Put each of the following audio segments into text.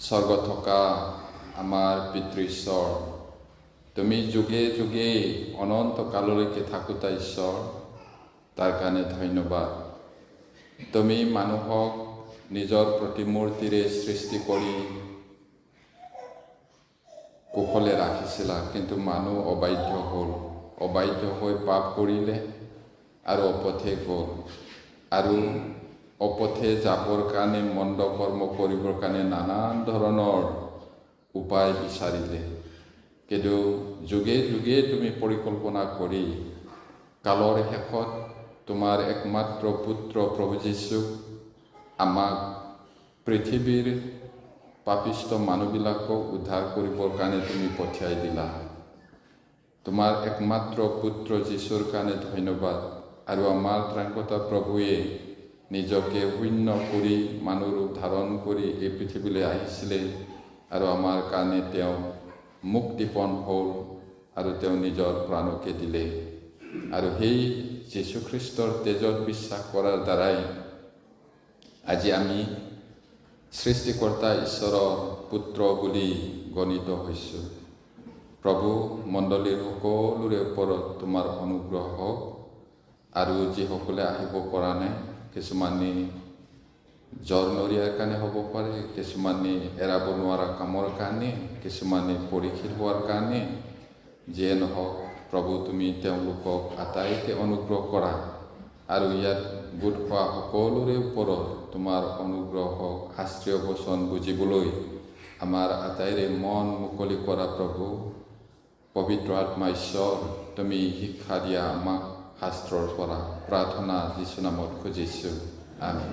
স্বৰ্গত থকা আমাৰ পিতৃ ঈশ্বৰ, তুমি যুগে যুগে অনন্ত কাললৈকে থাকোতা ঈশ্বৰ, তাৰ কাৰণে ধন্যবাদ। তুমি মানুহক নিজৰ প্ৰতিমূৰ্তিৰে সৃষ্টি কৰি কুশলে ৰাখিছিলা, কিন্তু মানুহ অবাধ্য হৈ পাপ কৰিলে আৰু অপথে গ'ল। আৰু অপথে যাবৰ কাৰণে, মন্দ কৰ্ম কৰিবৰ কাৰণে নানান ধৰণৰ উপায় বিচাৰিলে। কিন্তু যুগে যুগে তুমি পৰিকল্পনা কৰি কালৰ শেষত তোমাৰ একমাত্ৰ পুত্ৰ প্ৰভু যীশুক আমাক পৃথিৱীৰ পাপিষ্ট মানুহবিলাকক উদ্ধাৰ কৰিবৰ কাৰণে তুমি পঠিয়াই দিলা। তোমাৰ একমাত্ৰ পুত্ৰ যীশুৰ কাৰণে ধন্যবাদ। আৰু আমাৰ ত্ৰাণকৰ্তা প্ৰভুৱে নিজকে শূন্য কৰি মানুহ ৰূপ ধাৰণ কৰি এই পৃথিৱীলৈ আহিছিলে, আৰু আমাৰ কাৰণে তেওঁ মুক্তিপণ হ'ল আৰু তেওঁ নিজৰ প্ৰাণকে দিলে। আৰু সেই যীশুখ্ৰীষ্টৰ তেজত বিশ্বাস কৰাৰ দ্বাৰাই আজি আমি সৃষ্টিকৰ্তা ঈশ্বৰৰ পুত্ৰ বুলি গণিত হৈছোঁ। প্ৰভু, মণ্ডলীৰ সকলোৰে ওপৰত তোমাৰ অনুগ্ৰহ হওক। আৰু যিসকলে আহিব পৰা নাই, কিছুমানে জ্বৰ নৰিয়াৰ কাৰণে হ'ব পাৰে, কিছুমানে এৰাব নোৱাৰা কামৰ কাৰণে, কিছুমানে পৰীক্ষিত হোৱাৰ কাৰণে, যিয়ে নহওক প্ৰভু, তুমি তেওঁলোকক আটাইকে অনুগ্ৰহ কৰা। আৰু ইয়াত গোট খোৱা সকলোৰে ওপৰত তোমাৰ অনুগ্ৰহ হওক। শাস্ত্ৰীয় বচন বুজিবলৈ আমাৰ আটাইৰে মন মুকলি কৰা প্ৰভু। পবিত্ৰ আত্মা ঈশ্বৰ, তুমি শিক্ষা দিয়া আমাক শাস্ত্ৰৰ পৰা। প্ৰাৰ্থনা যীশু নামত খুজিছোঁ, আমেন।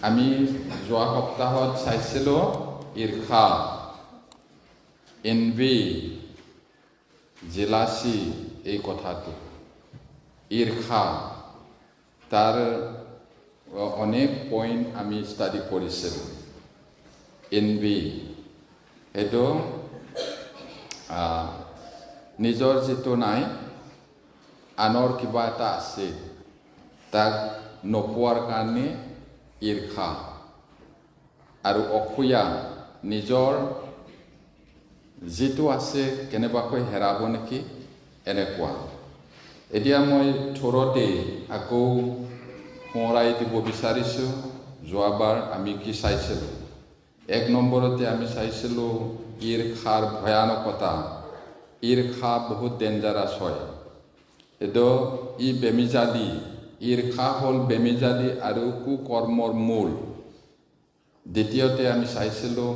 আমি যোৱা সপ্তাহত চাইছিলোঁ ঈৰ্ষা, এনভি, জেলাচি, এই কথাটো। ঈৰ্ষা, তাৰ অনেক পইণ্ট আমি ষ্টাডি কৰিছিলোঁ। এনভি, সেইটো নিজৰ যিটো নাই, আনৰ কিবা এটা আছে, তাক নোপোৱাৰ কাৰণে ঈৰ্ষা। আৰু অসূয়া, নিজৰ যিটো আছে কেনেবাকৈ হেৰাব নেকি, এনেকুৱা। এতিয়া মই থোৰতে আকৌ সোঁৱৰাই দিব বিচাৰিছোঁ, যোৱাবাৰ আমি কি চাইছিলোঁ। 1 নম্বৰতে আমি চাইছিলোঁ ঈৰ্ষাৰ ভয়ানকতা। ঈৰ্ষা বহুত ডেঞ্জাৰাছ হয়। এইটো বেমিজালি ঈৰ্ষা হ'ল বেমিজালি আৰু কুকৰ্মৰ মূল। দ্বিতীয়তে আমি চাইছিলোঁ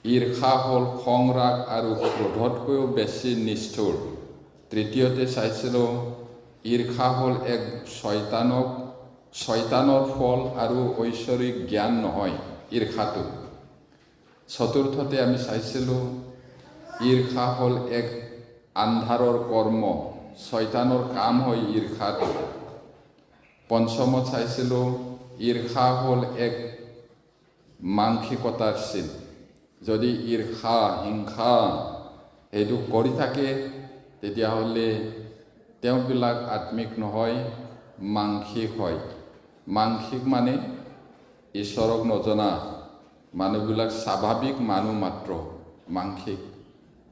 ঈৰ্ষা হ'ল খং ৰাগ আৰু ক্ৰোধতকৈও বেছি নিষ্ঠুৰ। তৃতীয়তে চাইছিলোঁ ঈৰ্ষা হ'ল এক শয়তানৰ ফল আৰু ঐশ্বৰিক জ্ঞান নহয় ঈৰ্ষাটো। চতুৰ্থতে আমি চাইছিলোঁ ঈৰ্ষা হ'ল এক আন্ধাৰৰ কৰ্ম, শয়তানৰ কাম হয় ঈৰ্ষাটো। পঞ্চমত চাইছিলোঁ ঈৰ্ষা হ'ল এক মানসিকতাৰ চিন। যদি ঈৰ্ষা হিংসা সেইটো কৰি থাকে তেতিয়াহ'লে তেওঁবিলাক আত্মিক নহয়, মানসিক হয়। মানসিক মানে ঈশ্বৰক নজনা মানুহবিলাক স্বাভাৱিক মানুহ মাত্ৰ, মানসিক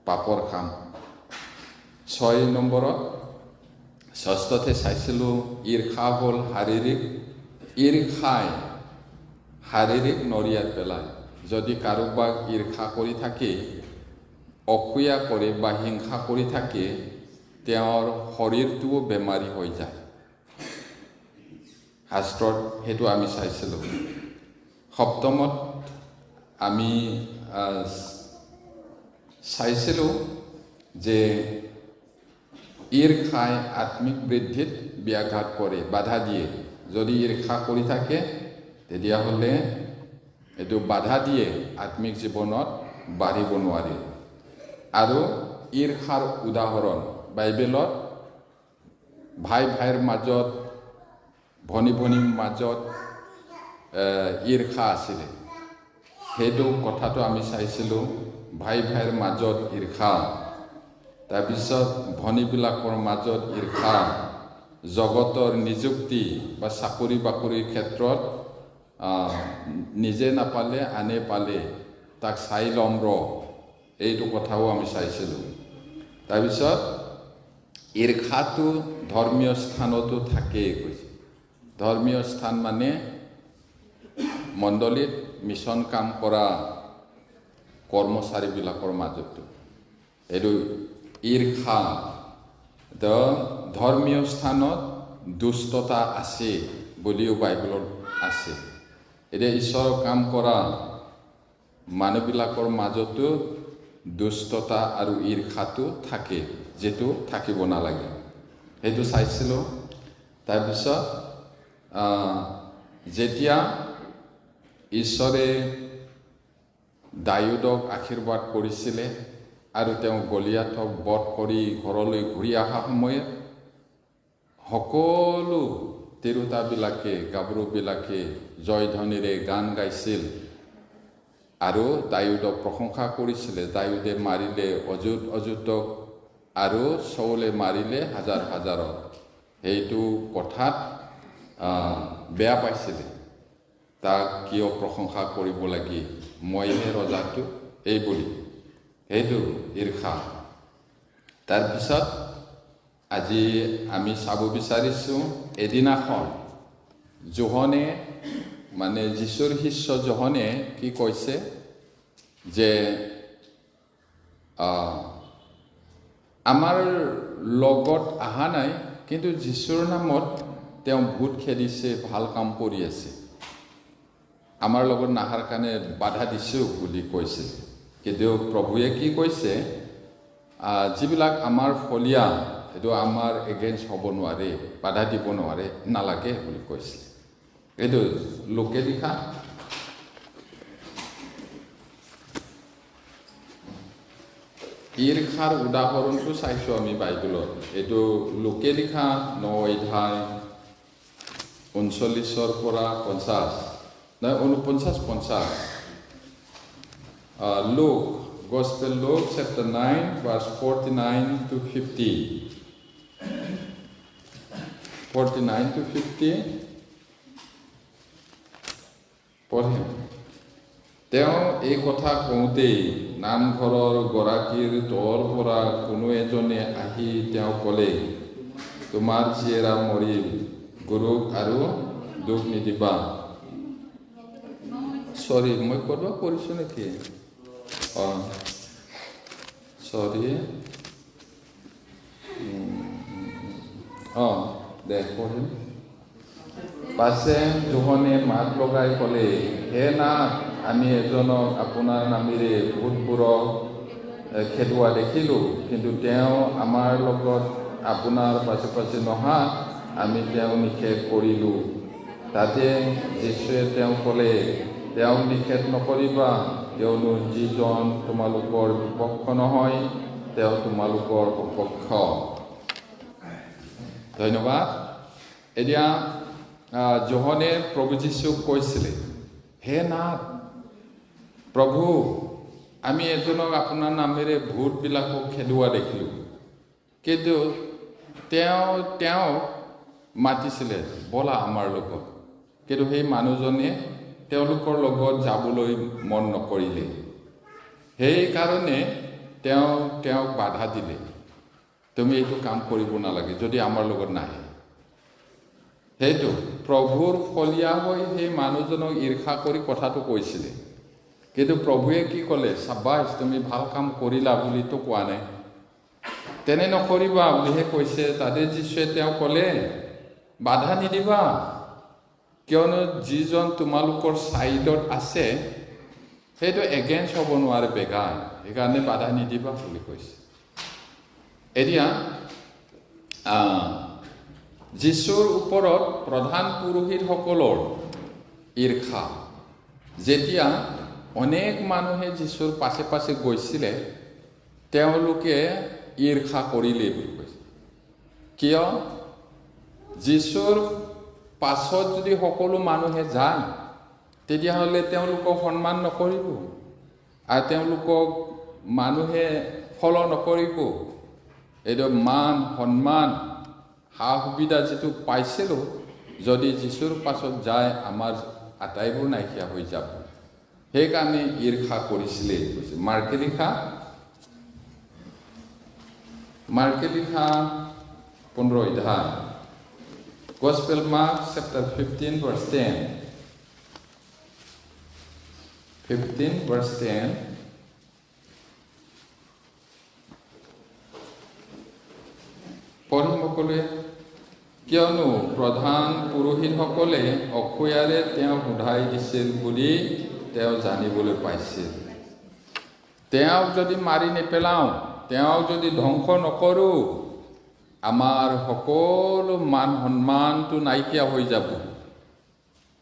পাপৰ কাম। 6 নম্বৰত ষষ্ঠতে চাইছিলোঁ ঈৰ্ষা হ'ল শাৰীৰিক। ঈৰ্ষাই শাৰীৰিক নৰিয়াত পেলায়। যদি কাৰোবাক ঈৰ্ষা কৰি থাকে, অসূয়া কৰে বা হিংসা কৰি থাকে, তেওঁৰ শৰীৰটোও বেমাৰী হৈ যায়। শাস্ত্ৰত সেইটো আমি চাইছিলোঁ। সপ্তমত আমি চাইছিলোঁ যে ঈৰ্ষাই আত্মিক বৃদ্ধিত ব্যাঘাত কৰে, বাধা দিয়ে। যদি ঈৰ্ষা কৰি থাকে তেতিয়াহ'লে এইটো বাধা দিয়ে, আত্মিক জীৱনত বাঢ়িব নোৱাৰে। আৰু ঈৰ্ষাৰ উদাহৰণ বাইবেলত ভাই ভাইৰ মাজত, ভনী ভনীৰ মাজত ঈৰ্ষা আছিলে। সেইটো কথাটো আমি চাইছিলোঁ, ভাই ভাইৰ মাজত ঈৰ্ষা, তাৰপিছত ভনীবিলাকৰ মাজত ঈৰ্ষা, জগতৰ নিযুক্তি বা চাকৰি বাকৰিৰ ক্ষেত্ৰত নিজে নাপালে আনে পালে তাক চাই ল'ম এইটো কথাও আমি চাইছিলোঁ। তাৰপিছত ঈৰ্ষাটো ধৰ্মীয় স্থানতো থাকেই কৈছে। ধৰ্মীয় স্থান মানে মণ্ডলীত মিছন কাম কৰা কৰ্মচাৰীবিলাকৰ মাজতো এইটো ঈৰ্ষা। ধৰ্মীয় স্থানত দুষ্টতা আছে বুলিও বাইবেলত আছে। এতিয়া ঈশ্বৰৰ কাম কৰা মানুহবিলাকৰ মাজতো দুষ্টতা আৰু ঈৰ্ষাটো থাকে, যিটো থাকিব নালাগে, সেইটো চাইছিলোঁ। তাৰপিছত যেতিয়া ঈশ্বৰে দাউদক আশীৰ্বাদ কৰিছিলে আৰু তেওঁ গলিয়াথক বধ কৰি ঘৰলৈ ঘূৰি অহা সময়ত সকলো তিৰোতাবিলাকে, গাভৰুবিলাকে জয়ধ্বনিৰে গান গাইছিল আৰু দাউদক প্ৰশংসা কৰিছিলে। দাউদে মাৰিলে অযুতক আৰু চৌলে মাৰিলে হাজাৰ হাজাৰক। সেইটো কথাত বেয়া পাইছিলে। তাক কিয় প্ৰশংসা কৰিব লাগে, মইহে ৰজাটো, এই বুলি সেইটো ঈৰ্ষা। তাৰপিছত আজি আমি চাব বিচাৰিছোঁ এদিনাখন জোহনে, মানে যীশুৰ শিষ্য জোহনে কি কৈছে যে আমাৰ লগত অহা নাই, কিন্তু যীশুৰ নামত তেওঁ ভূত খেদিছে, ভাল কাম কৰি আছে, আমাৰ লগত নাহাৰ কাৰণে বাধা দিছোঁ বুলি কৈছে। কিন্তু প্ৰভুৱে কি কৈছে, যিবিলাক আমাৰ ফলীয়া সেইটো আমাৰ এগেইনষ্ট হ'ব নোৱাৰে, বাধা দিব নোৱাৰে, নালাগে বুলি কৈছে। এইটো লোকে লিখা ঈৰ্ষাৰ উদাহৰণটো চাইছোঁ আমি বাইবেলত। এইটো লোকে লিখা 9 অধ্যায় 39 পৰা 50, 49-50। Luke, Gospel Luke chapter 9 verse 49 to 50. 49 to 50 পঢ়ে। তেওঁ এই কথা কওঁতেই নামঘৰৰ গৰাকীৰ তলৰ পৰা কোনো এজনে আহি তেওঁ ক'লে, তোমাৰ জীয়েৰা মৰিল, গুৰুক আৰু দুখ নিদিবা। চৰি, মই ক'ব কৰিছোঁ নেকি? চৰি, দে পঢ়িম। পাছে জোহনে মাত লগাই ক'লে, হে নাথ, আমি এজনক আপোনাৰ নামেৰে ভূতবোৰক খেদোৱা দেখিলোঁ, কিন্তু তেওঁ আমাৰ লগত আপোনাৰ পাছে পাছে নহা আমি তেওঁ নিষেধ কৰিলোঁ। তাতে যীশুৱে তেওঁ ক'লে, তেওঁক নিষেধ নকৰিবা, কিয়নো যিজন তোমালোকৰ বিপক্ষ নহয় তেওঁ তোমালোকৰ সপক্ষ। ধন্যবাদ। এতিয়া জোহনে প্ৰভু যীশুক কৈছিলে, হে নাথ, প্ৰভু, আমি এজনক আপোনাৰ নামেৰে ভূতবিলাকক খেদোৱা দেখিলোঁ, কিন্তু তেওঁ মাতিছিলে, বলা আমাৰ লগত, কিন্তু সেই মানুহজনে তেওঁলোকৰ লগত যাবলৈ মন নকৰিলে। সেইকাৰণে তেওঁক বাধা দিলে, তুমি এইটো কাম কৰিব নালাগে যদি আমাৰ লগত নাহে। সেইটো প্ৰভুৰ ফলীয়া হৈ সেই মানুহজনক ঈৰ্ষা কৰি কথাটো কৈছিলে, কিন্তু প্ৰভুৱে কি ক'লে, চাবাইছ, তুমি ভাল কাম কৰিলা বুলিতো কোৱা নাই, তেনে নকৰিবা বুলিহে কৈছে। তাতে যীশুৱে তেওঁ ক'লে, বাধা নিদিবা, কিয়নো যিজন তোমালোকৰ ছাইডত আছে সেইটো এগেইনষ্ট হ'ব নোৱাৰে, বেগাৰ, সেইকাৰণে বাধা নিদিবা বুলি কৈছে। এতিয়া যীশুৰ ওপৰত প্ৰধান পুৰোহিতসকলৰ ঈৰ্ষা, যেতিয়া অনেক মানুহে যীশুৰ পাছে পাছে গৈছিলে, তেওঁলোকে ঈৰ্ষা কৰিলে বুলি কৈছে। কিয়? যীশুৰ পাছত যদি সকলো মানুহে যায়, তেতিয়াহ'লে তেওঁলোকক সন্মান নকৰিব আৰু তেওঁলোকক মানুহে ফল' নকৰিব। এইটো মান সন্মান সা সুবিধা যিটো পাইছিলোঁ, যদি যীশুৰ পাছত যায় আমাৰ আটাইবোৰ নাইকিয়া হৈ যাব। সেইকাৰণে ঈৰ্ষা কৰিছিলে কৈছে। মাৰ্কে লিখা 15 অধ্যায়, Gospel Mark chapter 15 verse 10. 15 verse 10. পঢ়িম সকলোৱে। কিয়নো প্ৰধান পুৰোহিতসকলে অসূয়াৰে তেওঁক সোধাই দিছিল বুলি তেওঁ জানিবলৈ পাইছিল। তেওঁক যদি মাৰি নেপেলাওঁ, তেওঁক যদি ধ্বংস নকৰোঁ, আমাৰ সকলো মান সন্মানটো নাইকিয়া হৈ যাব।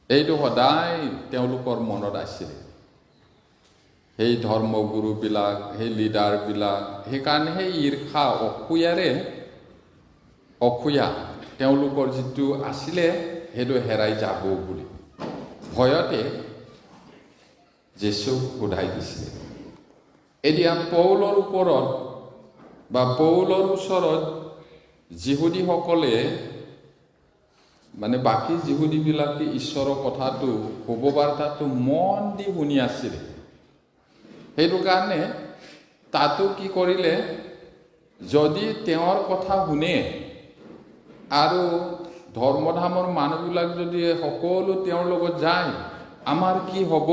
এইটো সদায় তেওঁলোকৰ মনত আছিল, সেই ধৰ্মগুৰুবিলাক, সেই লিডাৰবিলাক। সেইকাৰণে সেই ঈৰ্ষা, অসূয়া তেওঁলোকৰ যিটো আছিলে সেইটো হেৰাই যাব বুলি ভয়তে যীশুক সোধাই দিছিলে। এতিয়া পৌলৰ ওপৰত বা পৌলৰ ওচৰত যিহুদীসকলে, মানে বাকী যিহুদীবিলাকে ঈশ্বৰৰ কথাটো, শুভবাৰ্তাটো মন দি শুনি আছিলে। সেইটো কাৰণে তাতো কি কৰিলে, যদি তেওঁৰ কথা শুনে আৰু ধৰ্মধামৰ মানুহবিলাক যদি সকলো তেওঁৰ লগত যায়, আমাৰ কি হ'ব?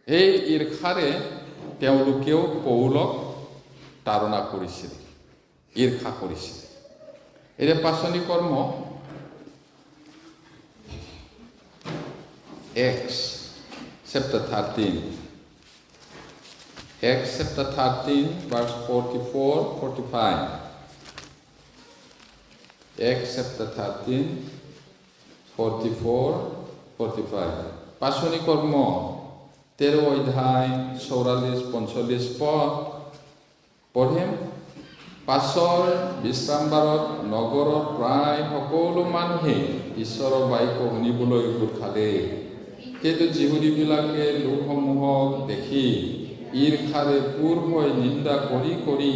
এই ঈৰ্ষাৰে তেওঁলোকেও পৌলক তাৰণা কৰিছিল, ঈৰ্ষা কৰিছিল। এতিয়া পাচনি কৰ্ম Acts chapter 13. Acts chapter 13 verse 44-45. Acts chapter 13 44-45. পাচনি কৰ্ম 13 অধ্যায় 44-45 পদ পঢ়িম। পাছৰ বিশ্ৰামবাৰত নগৰৰ প্ৰায় সকলো মানুহে ঈশ্বৰৰ বাক্য শুনিবলৈ গোট খালে। কিন্তু যিহুদীবিলাকে লোকসমূহক দেখি ঈৰ্ষাৰে পূৰ হৈ নিন্দা কৰি কৰি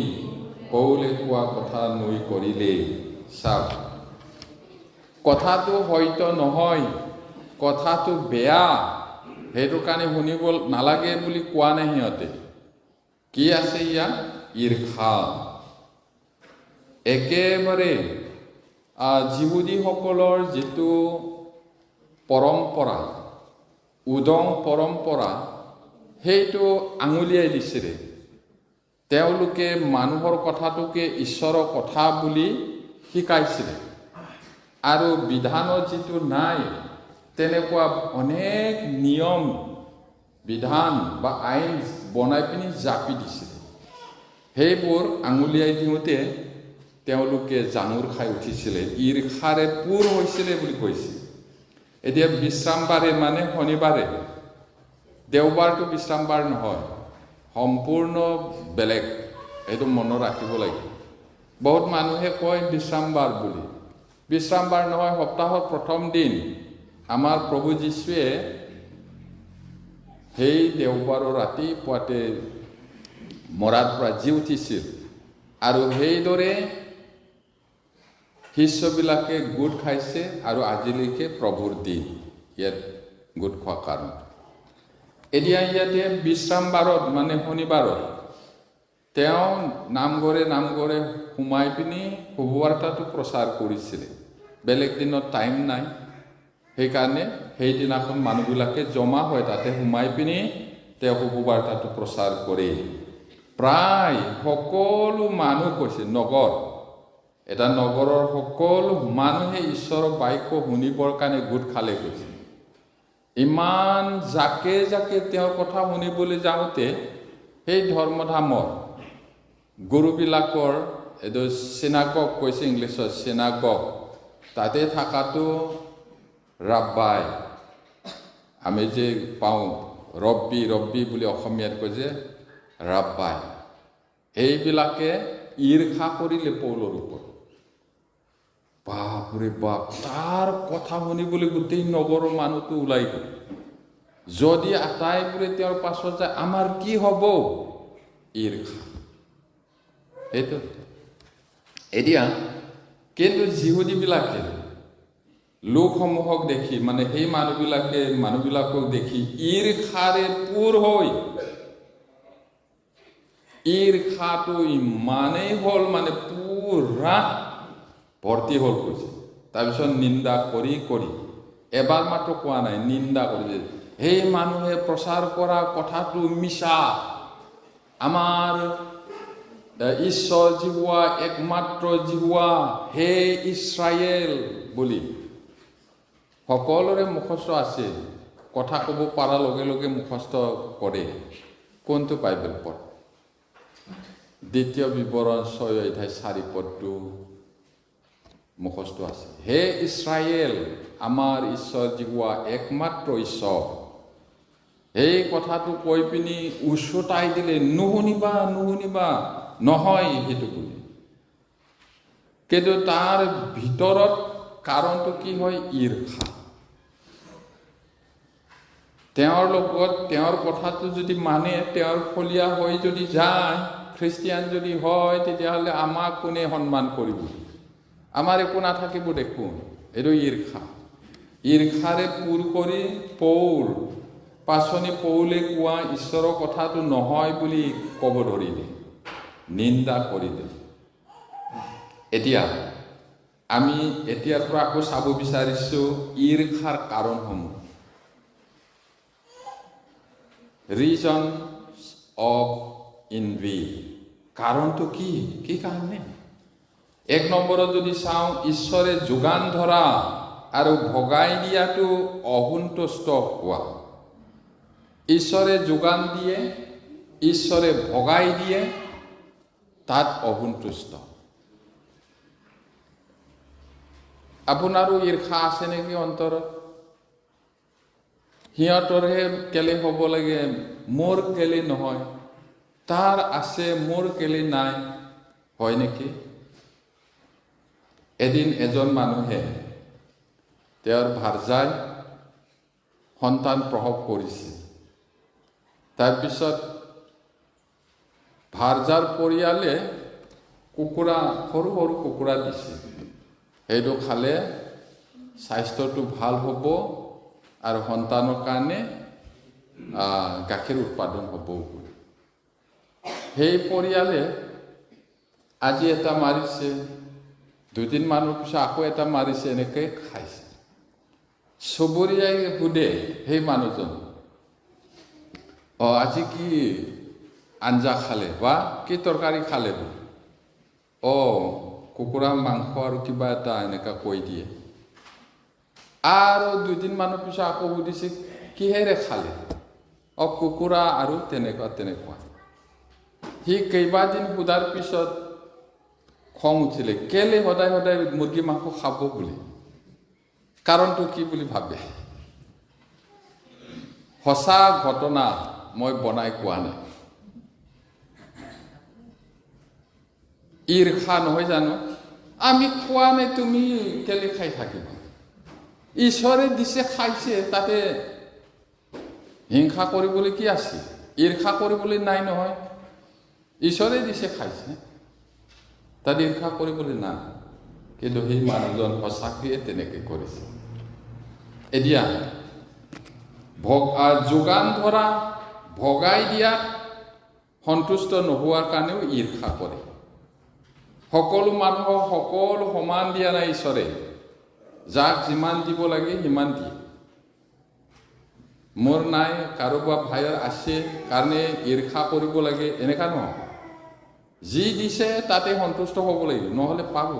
পৌলে কোৱা কথা নুই কৰিলে। চাওক, কথাটো হয়তো নহয়, কথাটো বেয়া, সেইটো কাৰণে শুনিব নালাগে বুলি কোৱা নাই সিহঁতে। কি আছে ইয়াত? ঈৰ্ষা। একেবাৰে যিহুদীসকলৰ যিটো পৰম্পৰা, উদং পৰম্পৰা, সেইটো আঙুলিয়াই দিছিলে। তেওঁলোকে মানুহৰ কথাটোকে ঈশ্বৰৰ কথা বুলি শিকাইছিলে আৰু বিধানত যিটো নাই তেনেকুৱা অনেক নিয়ম বিধান বা আইন বনাই পিনি জাপি দিছিলে। সেইবোৰ আঙুলিয়াই দিওঁতে তেওঁলোকে জামুৰ খাই উঠিছিলে, ঈৰ্ষাৰে পূৰ হৈছিলে বুলি কৈছিল। এতিয়া বিশ্ৰামবাৰে মানে শনিবাৰে, দেওবাৰটো বিশ্ৰামবাৰ নহয়, সম্পূৰ্ণ বেলেগ, এইটো মনত ৰাখিব লাগিব। বহুত মানুহে কয় বিশ্ৰামবাৰ বুলি, বিশ্ৰামবাৰ নহয়, সপ্তাহৰ প্ৰথম দিন আমাৰ প্ৰভু যীশুৱে সেই দেওবাৰৰ ৰাতিপুৱাতে মৰাৰ পৰা জি উঠিছিল আৰু সেইদৰে শিষ্যবিলাকে গোট খাইছে আৰু আজিলৈকে প্ৰভুৰ দিন ইয়াত গোট খোৱা কাৰণ। এতিয়া ইয়াতে বিশ্ৰামবাৰত মানে শনিবাৰত তেওঁ নামঘৰে সোমাই পিনি শুভবাৰ্তাটো প্ৰচাৰ কৰিছিলে। বেলেগ দিনত টাইম নাই, সেইকাৰণে সেইদিনাখন মানুহবিলাকে জমা হয় তাতে সোমাই পিনি তেওঁ শুভবাৰ্তাটো প্ৰচাৰ কৰে। প্ৰায় সকলো মানুহ কৈছে, এটা নগৰৰ সকলো মানুহে ঈশ্বৰৰ বাক্য শুনিবৰ কাৰণে গোট খালে কৈছে। ইমান জাকে জাকে তেওঁৰ কথা শুনিবলৈ যাওঁতে সেই ধৰ্মধামৰ গুৰুবিলাকৰ এইটো চিনাগগ কৈছে, ইংলিছত চিনাগগ, তাতে থকাটো ৰাব্বাই, আমি যে পাওঁ ৰব্বী বুলি অসমীয়াত কৈ যে ৰাব্বাই, এইবিলাকে ঈৰ্ষা কৰিলে পৌলৰ ওপৰত। বাপৰে বাপ, তাৰ কথা শুনিবলৈ গোটেই নগৰৰ মানুহটো ওলাই গ'ল। যদি আটাইবোৰে তেওঁৰ পাছত যায় আমাৰ কি হ'ব? ঈৰ্ষা। এইটো এতিয়া কিন্তু যিহুদীবিলাকে লোকসমূহক দেখি, মানে সেই মানুহবিলাকক দেখি ঈৰ্ষাৰে পূৰ হৈ, ঈৰ্ষাটো ইমানেই হ'ল মানে পুৰা ভৰ্তি হ'ল কৈছে। তাৰপিছত নিন্দা কৰি এবাৰ মাত্ৰ কোৱা নাই, নিন্দা কৰিছে। সেই মানুহে প্ৰচাৰ কৰা কথাটো মিছা, আমাৰ ঈশ্বৰ জিহুৱা, একমাত্ৰ জিহুৱা, হে ইছৰাইল বুলি সকলোৰে মুখস্থ আছে। কথা ক'ব পৰাৰ লগে লগে মুখস্থ কৰে। কোনটো বাইবেল পঢ়? দ্বিতীয় বিৱৰণ 6 অধ্যায় 4 পদটো মুখস্থ আছে। হে ইছৰাইল, আমাৰ ঈশ্বৰ জিহুৱা একমাত্ৰ ঈশ্বৰ। এই কথাটো কৈ পিনি উচতাই দিলে, নুশুনিবা নহয় সেইটো বুলি। কিন্তু তাৰ ভিতৰত কাৰণটো কি হয়? ঈৰ্ষা। তেওঁৰ লগত তেওঁৰ কথাটো যদি মানে, তেওঁৰ ফলীয়া হৈ যদি যায়, খ্ৰীষ্টিয়ান যদি হয়, তেতিয়াহ'লে আমাক কোনে সন্মান কৰিব? আমাৰ একো নাথাকিব দেখোন। এইটো ঈৰ্ষা। ঈৰ্ষাৰে পূৰ কৰি পাচনি পৌলে কোৱা ঈশ্বৰৰ কথাটো নহয় বুলি ক'ব ধৰিলে, নিন্দা কৰিলে। এতিয়া আমি এতিয়াৰ পৰা আকৌ চাব বিচাৰিছোঁ ঈৰ্ষাৰ কাৰণসমূহ। ৰিজন অফ এনভি, কাৰণটো কি কাৰণে? 1 নম্বৰত যদি চাওঁ, ঈশ্বৰে যোগান ধৰা আৰু ভগাই দিয়াটো অসন্তুষ্ট হোৱা। ঈশ্বৰে যোগান দিয়ে, ঈশ্বৰে ভগাই দিয়ে, তাত অসন্তুষ্ট। আপোনাৰো ঈৰ্ষা আছে নেকি অন্তৰত? সিহঁতৰহে কেলে হ'ব লাগে, মোৰ কেলে নহয়? তাৰ আছে, মোৰ কেলে নাই? হয় নেকি? এদিন এজন মানুহে তেওঁৰ ভাৰ্যাই সন্তান প্ৰসৱ কৰিছে। তাৰপিছত ভাৰ্যাৰ পৰিয়ালে সৰু কুকুৰা দিছে। সেইটো খালে স্বাস্থ্যটো ভাল হ'ব আৰু সন্তানৰ কাৰণে গাখীৰ উৎপাদন হ'ব। সেই পৰিয়ালে আজি এটা মাৰিছে, 2-3 মাহৰ পিছত আকৌ এটা মাৰিছে, এনেকৈ খাইছে। চুবুৰীয়াই সোধে সেই মানুহজন, আজি কি আঞ্জা খালে বা কি তৰকাৰী খালে? কুকুৰা মাংস আৰু কিবা এটা এনেকুৱা কৈ দিয়ে আৰু 2 দিন মানৰ পিছত আকৌ সুধিছে কিহেৰে খালে কুকুৰা আৰু তেনেকুৱা সি কেইবাদিন সোধাৰ পিছত খং উঠিলে কেলে সদায় সদায় মুৰ্গী মাংস খাব বুলি কাৰণটো কি বুলি ভাবে সঁচা ঘটনা মই বনাই কোৱা নাই ঈৰ্ষা নহয় জানো আমি খোৱা নাই তুমি কেলে খাই থাকিবা ঈশ্বৰে দিছে খাইছে তাতে হিংসা কৰিবলৈ কি আছে ঈৰ্ষা কৰিবলৈ নাই নহয় ঈশ্বৰে দিছে খাইছে তাত ঈৰ্ষা কৰিবলৈ নাই কিন্তু সেই মানুহজন সঁচাকৈয়ে তেনেকৈ কৰিছে এতিয়া যোগান ধৰা ভগাই দিয়া সন্তুষ্ট নোহোৱাৰ কাৰণেও ঈৰ্ষা কৰে সকলো মানুহক সকলো সমান দিয়া নাই ঈশ্বৰে যাক যিমান দিব লাগে সিমান দিয়ে মোৰ নাই কাৰোবাৰ ভাইৰ আছে কাৰণে ঈৰ্ষা কৰিব লাগে এনেকুৱা নহয় যি দিছে তাতে সন্তুষ্ট হ'ব লাগিব নহ'লে পাব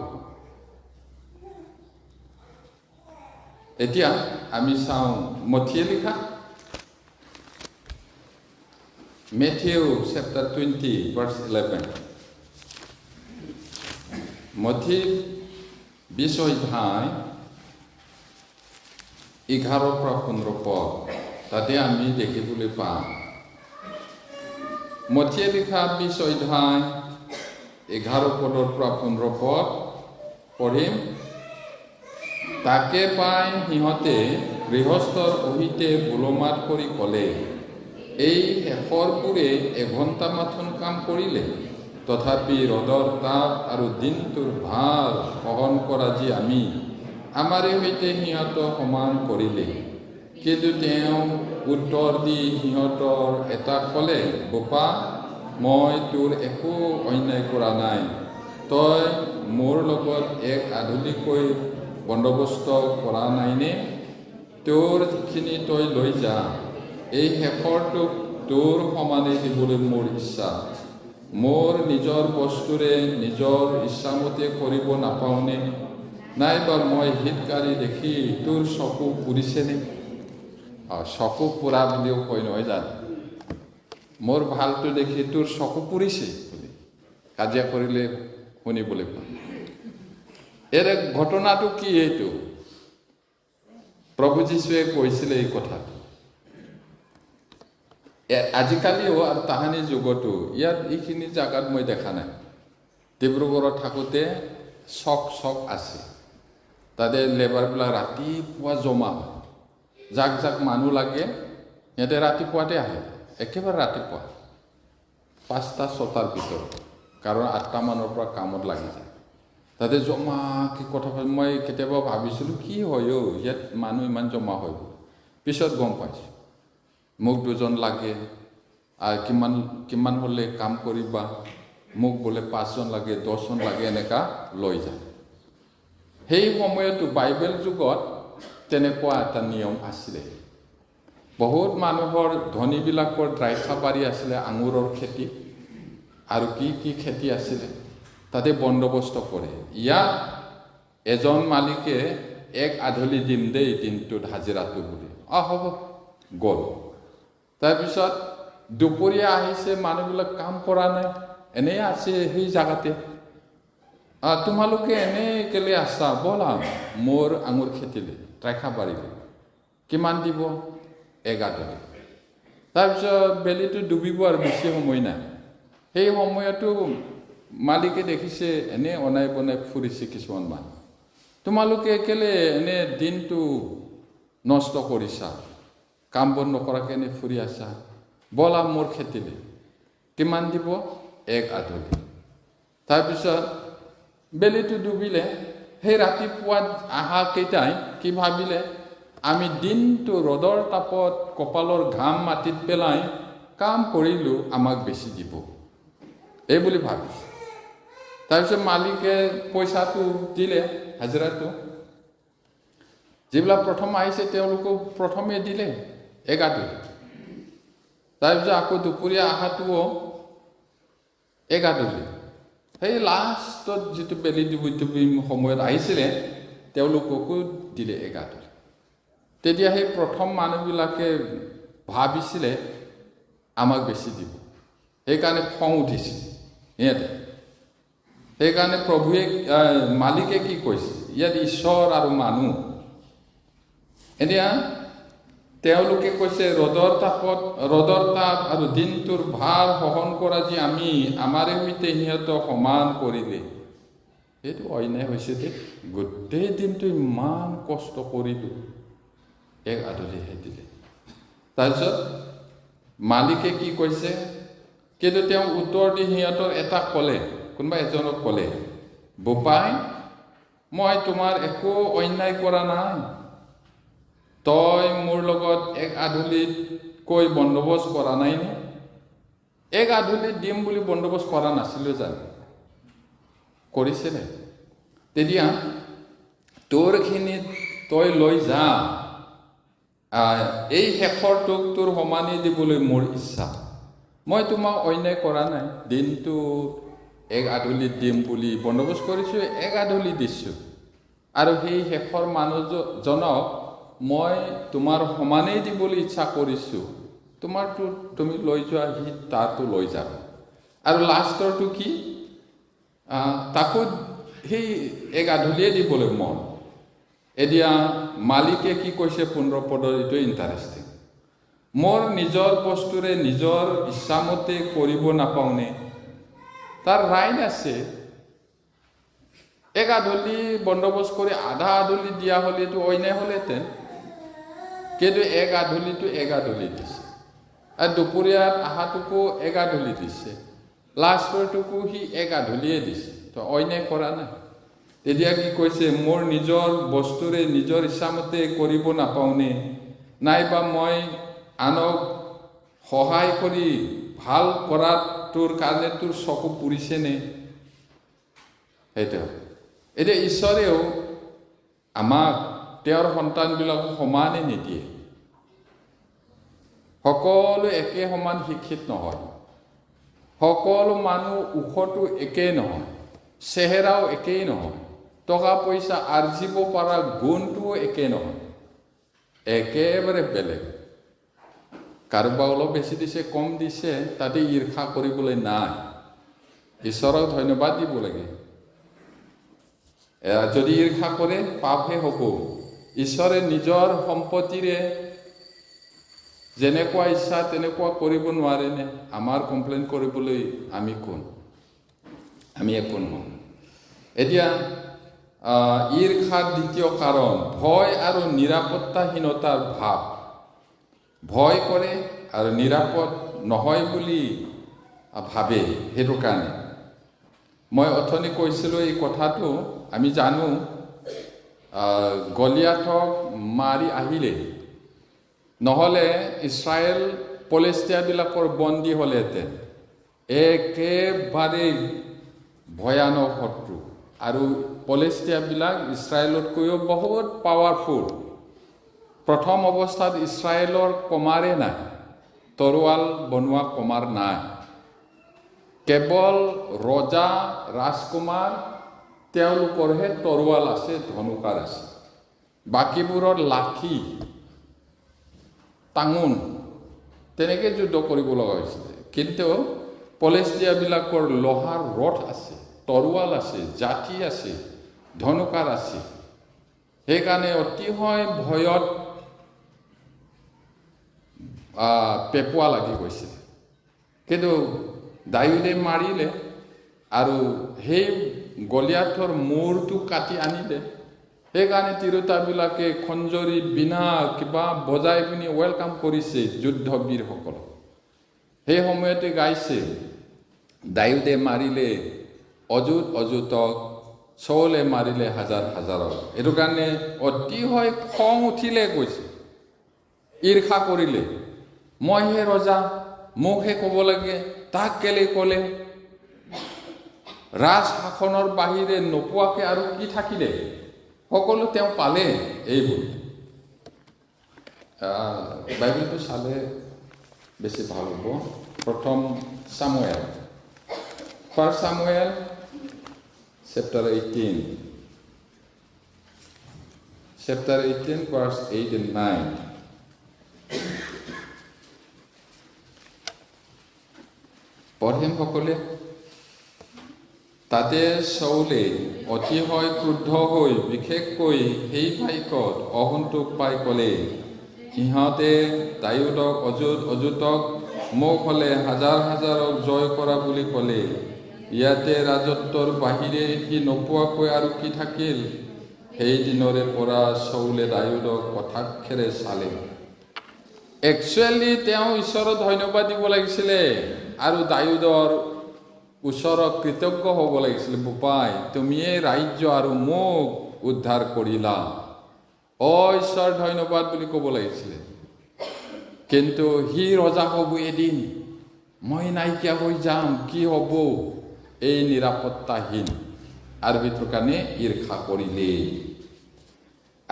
এতিয়া আমি চাওঁ মথিয়ে লিখা Matthew chapter 20 verse 11 মথি 20 অধ্যায় 11 পৰা 15 পদ তাতে আমি দেখিবলৈ পাম মথিয়ে লিখা 20 অধ্যায় 11 পদৰ পৰা 15 পদ পঢ়িম তাকে পাই সিহঁতে গৃহস্থৰ সহিতে বোলোমাত কৰি ক'লে এই শেষৰবোৰে এঘণ্টা মাথোন কাম কৰিলে তথাপি ৰ'দৰ তাপ আৰু দিনটোৰ ভাৰ সহন কৰা যি আমি আমাৰে সৈতে সিহঁতক সমান কৰিলে কিন্তু তেওঁ উত্তৰ দি সিহঁতৰ এটা ক'লে বোপা মই তোৰ একো অন্যায় কৰা নাই তই মোৰ লগত এক আধুনিকৈ বন্দবস্ত কৰা নাইনে তোৰ যিখিনি তই লৈ যা এই শেষৰটোক তোৰ সমানে দিবলৈ মোৰ ইচ্ছা মোৰ নিজৰ বস্তুৰে নিজৰ ইচ্ছামতে কৰিব নাপাওঁনে নাইবা মই হিতকাৰী দেখি তোৰ চকু পুৰিছেনে চকু পুৰা বুলিও কয় নহয় জানো মোৰ ভালটো দেখি তোৰ চকু পুৰিছে বুলি কাজিয়া কৰিলে শুনিবলৈ পাম এৰ ঘটনাটো কি এইটো প্ৰভু যীশুৱে কৈছিলে এই কথাটো আজিকালিও আৰু তাহানি যুগতো ইয়াত এইখিনি জাগাত মই দেখা নাই ডিব্ৰুগড়ত থাকোঁতে চক আছে তাতে লেবাৰবিলাক ৰাতিপুৱা জমা হয় যাক মানুহ লাগে সিহঁতে ৰাতিপুৱাতে আহে একেবাৰে ৰাতিপুৱা 5টা 6টাৰ ভিতৰত কাৰণ 8টা মানৰ পৰা কামত লাগি যায় তাতে জমা কি কথা মই কেতিয়াবা ভাবিছিলোঁ কি হয় ইয়াত মানুহ ইমান জমা হয় পিছত গম পাইছোঁ মোক 2জন লাগে আৰু কিমান হ'লে কাম কৰিবা মোক বোলে 5জন লাগে 10জন লাগে এনেকুৱা লৈ যায় সেই সময়তো বাইবেল যুগত তেনেকুৱা এটা নিয়ম আছিলে বহুত মানুহৰ ধনীবিলাকৰ দ্ৰাক্ষা বাৰী আছিলে আঙুৰৰ খেতি আৰু কি খেতি আছিলে তাতে বন্দবস্ত কৰে ইয়াত এজন মালিকে এক আধলি দিম দেই দিনটোত হাজিৰাটো বুলি হ'ব গ'ল তাৰপিছত দুপৰীয়া আহিছে মানুহবিলাক কাম কৰা নাই এনেই আছে সেই জাগাতে তোমালোকে এনেই কেলে আছা ব'লা মোৰ আঙুৰ খেতিলে দ্ৰাক্ষা বাৰীলে কিমান দিব 1 আধলি তাৰপিছত বেলিটো ডুবিব আৰু বেছি সময় নাই সেই সময়তো মালিকে দেখিছে এনে অনাই বনাই ফুৰিছে কিছুমান মানুহ তোমালোকে কেলে এনে দিনটো নষ্ট কৰিছা কাম বন নকৰাকৈ এনে ফুৰি আছা ব'লা মোৰ খেতিলে কিমান দিব 1 আধলি তাৰপিছত বেলিটো ডুবিলে সেই ৰাতিপুৱা আহা কেইটাই কি ভাবিলে আমি দিনটো ৰ'দৰ তাপত কপালৰ ঘাম মাটিত পেলাই কাম কৰিলোঁ আমাক বেছি দিব এই বুলি ভাবিছে তাৰপিছত মালিকে পইচাটো দিলে হাজিৰাটো যিবিলাক প্ৰথম আহিছে তেওঁলোকক প্ৰথমে দিলে 1 আধলি তাৰপিছত আকৌ দুপৰীয়া আহাটোও 1 আধলি সেই লাষ্টত যিটো বেলি ডুবি সময়ত আহিছিলে তেওঁলোককো দিলে এগাদুলি। তেতিয়া সেই প্ৰথম মানুহবিলাকে ভাবিছিলে আমাক বেছি দিব, সেইকাৰণে খং উঠিছিল সিহঁতে। সেইকাৰণে প্ৰভুৱে মালিকে কি কৈছে, ইয়াত ঈশ্বৰ আৰু মানুহ। এতিয়া তেওঁলোকে কৈছে ৰ'দৰ তাপ আৰু দিনটোৰ ভাৰ সহন কৰা যি আমি আমাৰে সৈতে সিহঁতক সমান কৰিলে, সেইটো অন্যায় হৈছে দেই। গোটেই দিনটো ইমান কষ্ট কৰিলোঁ, এক আদলিহে দিলে। তাৰপিছত মালিকে কি কৈছে, কিন্তু তেওঁ উত্তৰ দি সিহঁতৰ এটা ক'লে, কোনোবা এজনক ক'লে, বোপাই মই তোমাৰ একো অন্যায় কৰা নাই, তই মোৰ লগত এক আধুলিতকৈ বন্দোবস্ত কৰা নাইনে? এক আধুলিত দিম বুলি বন্দোবস্ত কৰা নাছিলোঁ জানো? কৰিছিলে। তেতিয়া তোৰখিনিত তই লৈ যা, এই শেষৰটোক তোৰ সমানেই দিবলৈ মোৰ ইচ্ছা। মই তোমাক অন্যায় কৰা নাই, দিনটো এক আধুলিত দিম বুলি বন্দোবস্ত কৰিছোঁ, এক আধুলি দিছোঁ, আৰু সেই শেষৰ মানুহজনক মই তোমাৰ সমানেই দিবলৈ ইচ্ছা কৰিছোঁ। তোমাৰটো তুমি লৈ যোৱা, সি তাতো লৈ যাব। আৰু লাষ্টৰটো কি, তাকো সেই এক আধুলিয়ে দিবলৈ মন। এতিয়া মালিকে কি কৈছে 15 পদৰ, এইটো ইণ্টাৰেষ্টিং। মোৰ নিজৰ বস্তুৰে নিজৰ ইচ্ছামতে কৰিব নাপাওঁনে? তাৰ ৰাইট আছে। এক আধুলি বন্দোবস্ত কৰি আধা আধুলি দিয়া হ'লেতো অন্যায় হ'লেহেঁতেন, কিন্তু এক আধুলিটো এক আধুলি দিছে, আৰু দুপৰীয়াত আহাটোকো এক আধুলি দিছে, লাষ্টৰটোকো সি এক আধুলিয়ে দিছে, তো অন্যায় কৰা নাই। তেতিয়া কি কৈছে, মোৰ নিজৰ বস্তুৰে নিজৰ ইচ্ছামতে কৰিব নাপাওঁনে? নাইবা মই আনক সহায় কৰি ভাল কৰাত তোৰ কাৰণে তোৰ চকু পুৰিছেনে? সেইটো এতিয়া ঈশ্বৰেও আমাক তেওঁৰ সন্তানবিলাকক সমানে নিদিয়ে। সকলো একে সমান শিক্ষিত নহয়, সকলো মানুহ ওখটো একেই নহয়, চেহেৰাও একেই নহয়, টকা পইচা আৰ্জিব পৰা গুণটোও একে নহয়, একেবাৰে বেলেগ। কাৰোবাক অলপ বেছি দিছে, কম দিছে, তাতে ঈৰ্ষা কৰিবলৈ নাই। ঈশ্বৰক ধন্যবাদ দিব লাগে। যদি ঈৰ্ষা কৰে পাপহে হ'ব। ঈশ্বৰে নিজৰ সম্পত্তিৰে যেনেকুৱা ইচ্ছা তেনেকুৱা কৰিব নোৱাৰেনে? আমাৰ কমপ্লেইন কৰিবলৈ আমি কোন? আমি একো নহয়। এতিয়া ঈৰ্ষাৰ দ্বিতীয় কাৰণ ভয় আৰু নিৰাপত্তাহীনতাৰ ভাৱ। ভয় কৰে আৰু নিৰাপদ নহয় বুলি ভাবে। সেইটো কাৰণে মই অথনি কৈছিলোঁ এই কথাটো, আমি জানো গলিয়াথক মাৰি আহিলে, নহ'লে ইছৰাইল পলেষ্টিয়াবিলাকৰ বন্দী হ'লেহেঁতেন। একেবাৰে ভয়ানক শত্ৰু, আৰু পলেষ্টিয়াবিলাক ইছৰাইলতকৈও বহুত পাৱাৰফুল। প্ৰথম অৱস্থাত ইছৰাইলৰ কমাৰে নাই, তৰোৱাল বনোৱা কমাৰ নাই, কেৱল ৰজা ৰাজকুমাৰ তেওঁলোকৰহে তৰোৱাল আছে, ধনুকাৰ আছে। বাকীবোৰৰ লাঠি টাঙোন তেনেকৈ যুদ্ধ কৰিব লগা হৈছিলে। কিন্তু পলেষ্টিয়াবিলাকৰ লোহাৰ ৰথ আছে, তৰোৱাল আছে, জাঠি আছে, ধনুকাৰ আছে। সেইকাৰণে অতিশয় ভয়ত পেপুৱা লাগি গৈছিলে। কিন্তু দাউদে মাৰিলে আৰু সেই গলিয়াথৰ মূৰটো কাটি আনিলে। সেইকাৰণে তিৰোতাবিলাকে খঞ্জৰি বিনা কিবা বজাই পিনি ৱেলকাম কৰিছে যুদ্ধবীৰসকলক। সেই সময়তে গাইছে, দাউদে মাৰিলে অযুতক, চৌলে মাৰিলে হাজাৰ হাজাৰক। এইটো কাৰণে অতিশয় খং উঠিলে, কৈছে ঈৰ্ষা কৰিলে, মইহে ৰজা, মোকহে ক'ব লাগে, তাক কেলে ক'লে? ৰাজশাসনৰ বাহিৰে নোপোৱাকৈ আৰু কি থাকিলে? সকলো তেওঁ পালে। এইবোৰ বাইবেলটো চালে বেছি ভাল হ'ব। প্ৰথম চামুৱেল, 1 চামুৱেল chapter 18. Chapter 18, verse 8 and 9. পঢ়িম সকলে। তাতে চাউলে অতিশয় ক্ৰুদ্ধ হৈ বিশেষকৈ সেই ভাইকত অসন্তোষ পাই ক'লে, সিহঁতে দায়ুদক অযুতক মোক হ'লে হাজাৰ হাজাৰক জয় কৰা বুলি ক'লে, ইয়াতে ৰাজত্বৰ বাহিৰে সি নোপোৱাকৈ আৰু কি থাকিল? সেই দিনৰে পৰা চাউলে দায়ুদক কটাক্ষেৰে চালে। একচুৱেলি তেওঁ ঈশ্বৰক ধন্যবাদ দিব লাগিছিলে আৰু দায়ুদৰ ওচৰত কৃতজ্ঞ হ'ব লাগিছিলে। বোপাই, তুমিয়ে ৰাজ্য আৰু মোক উদ্ধাৰ কৰিলা, ঈশ্বৰ ধন্যবাদ বুলি ক'ব লাগিছিলে। কিন্তু সি ৰজা হ'ব এদিন, মই নাইকিয়া হৈ যাম, কি হ'ব? এই নিৰাপত্তাহীন আৰু সেইটোৰ কাৰণে ঈৰ্ষা কৰিলে।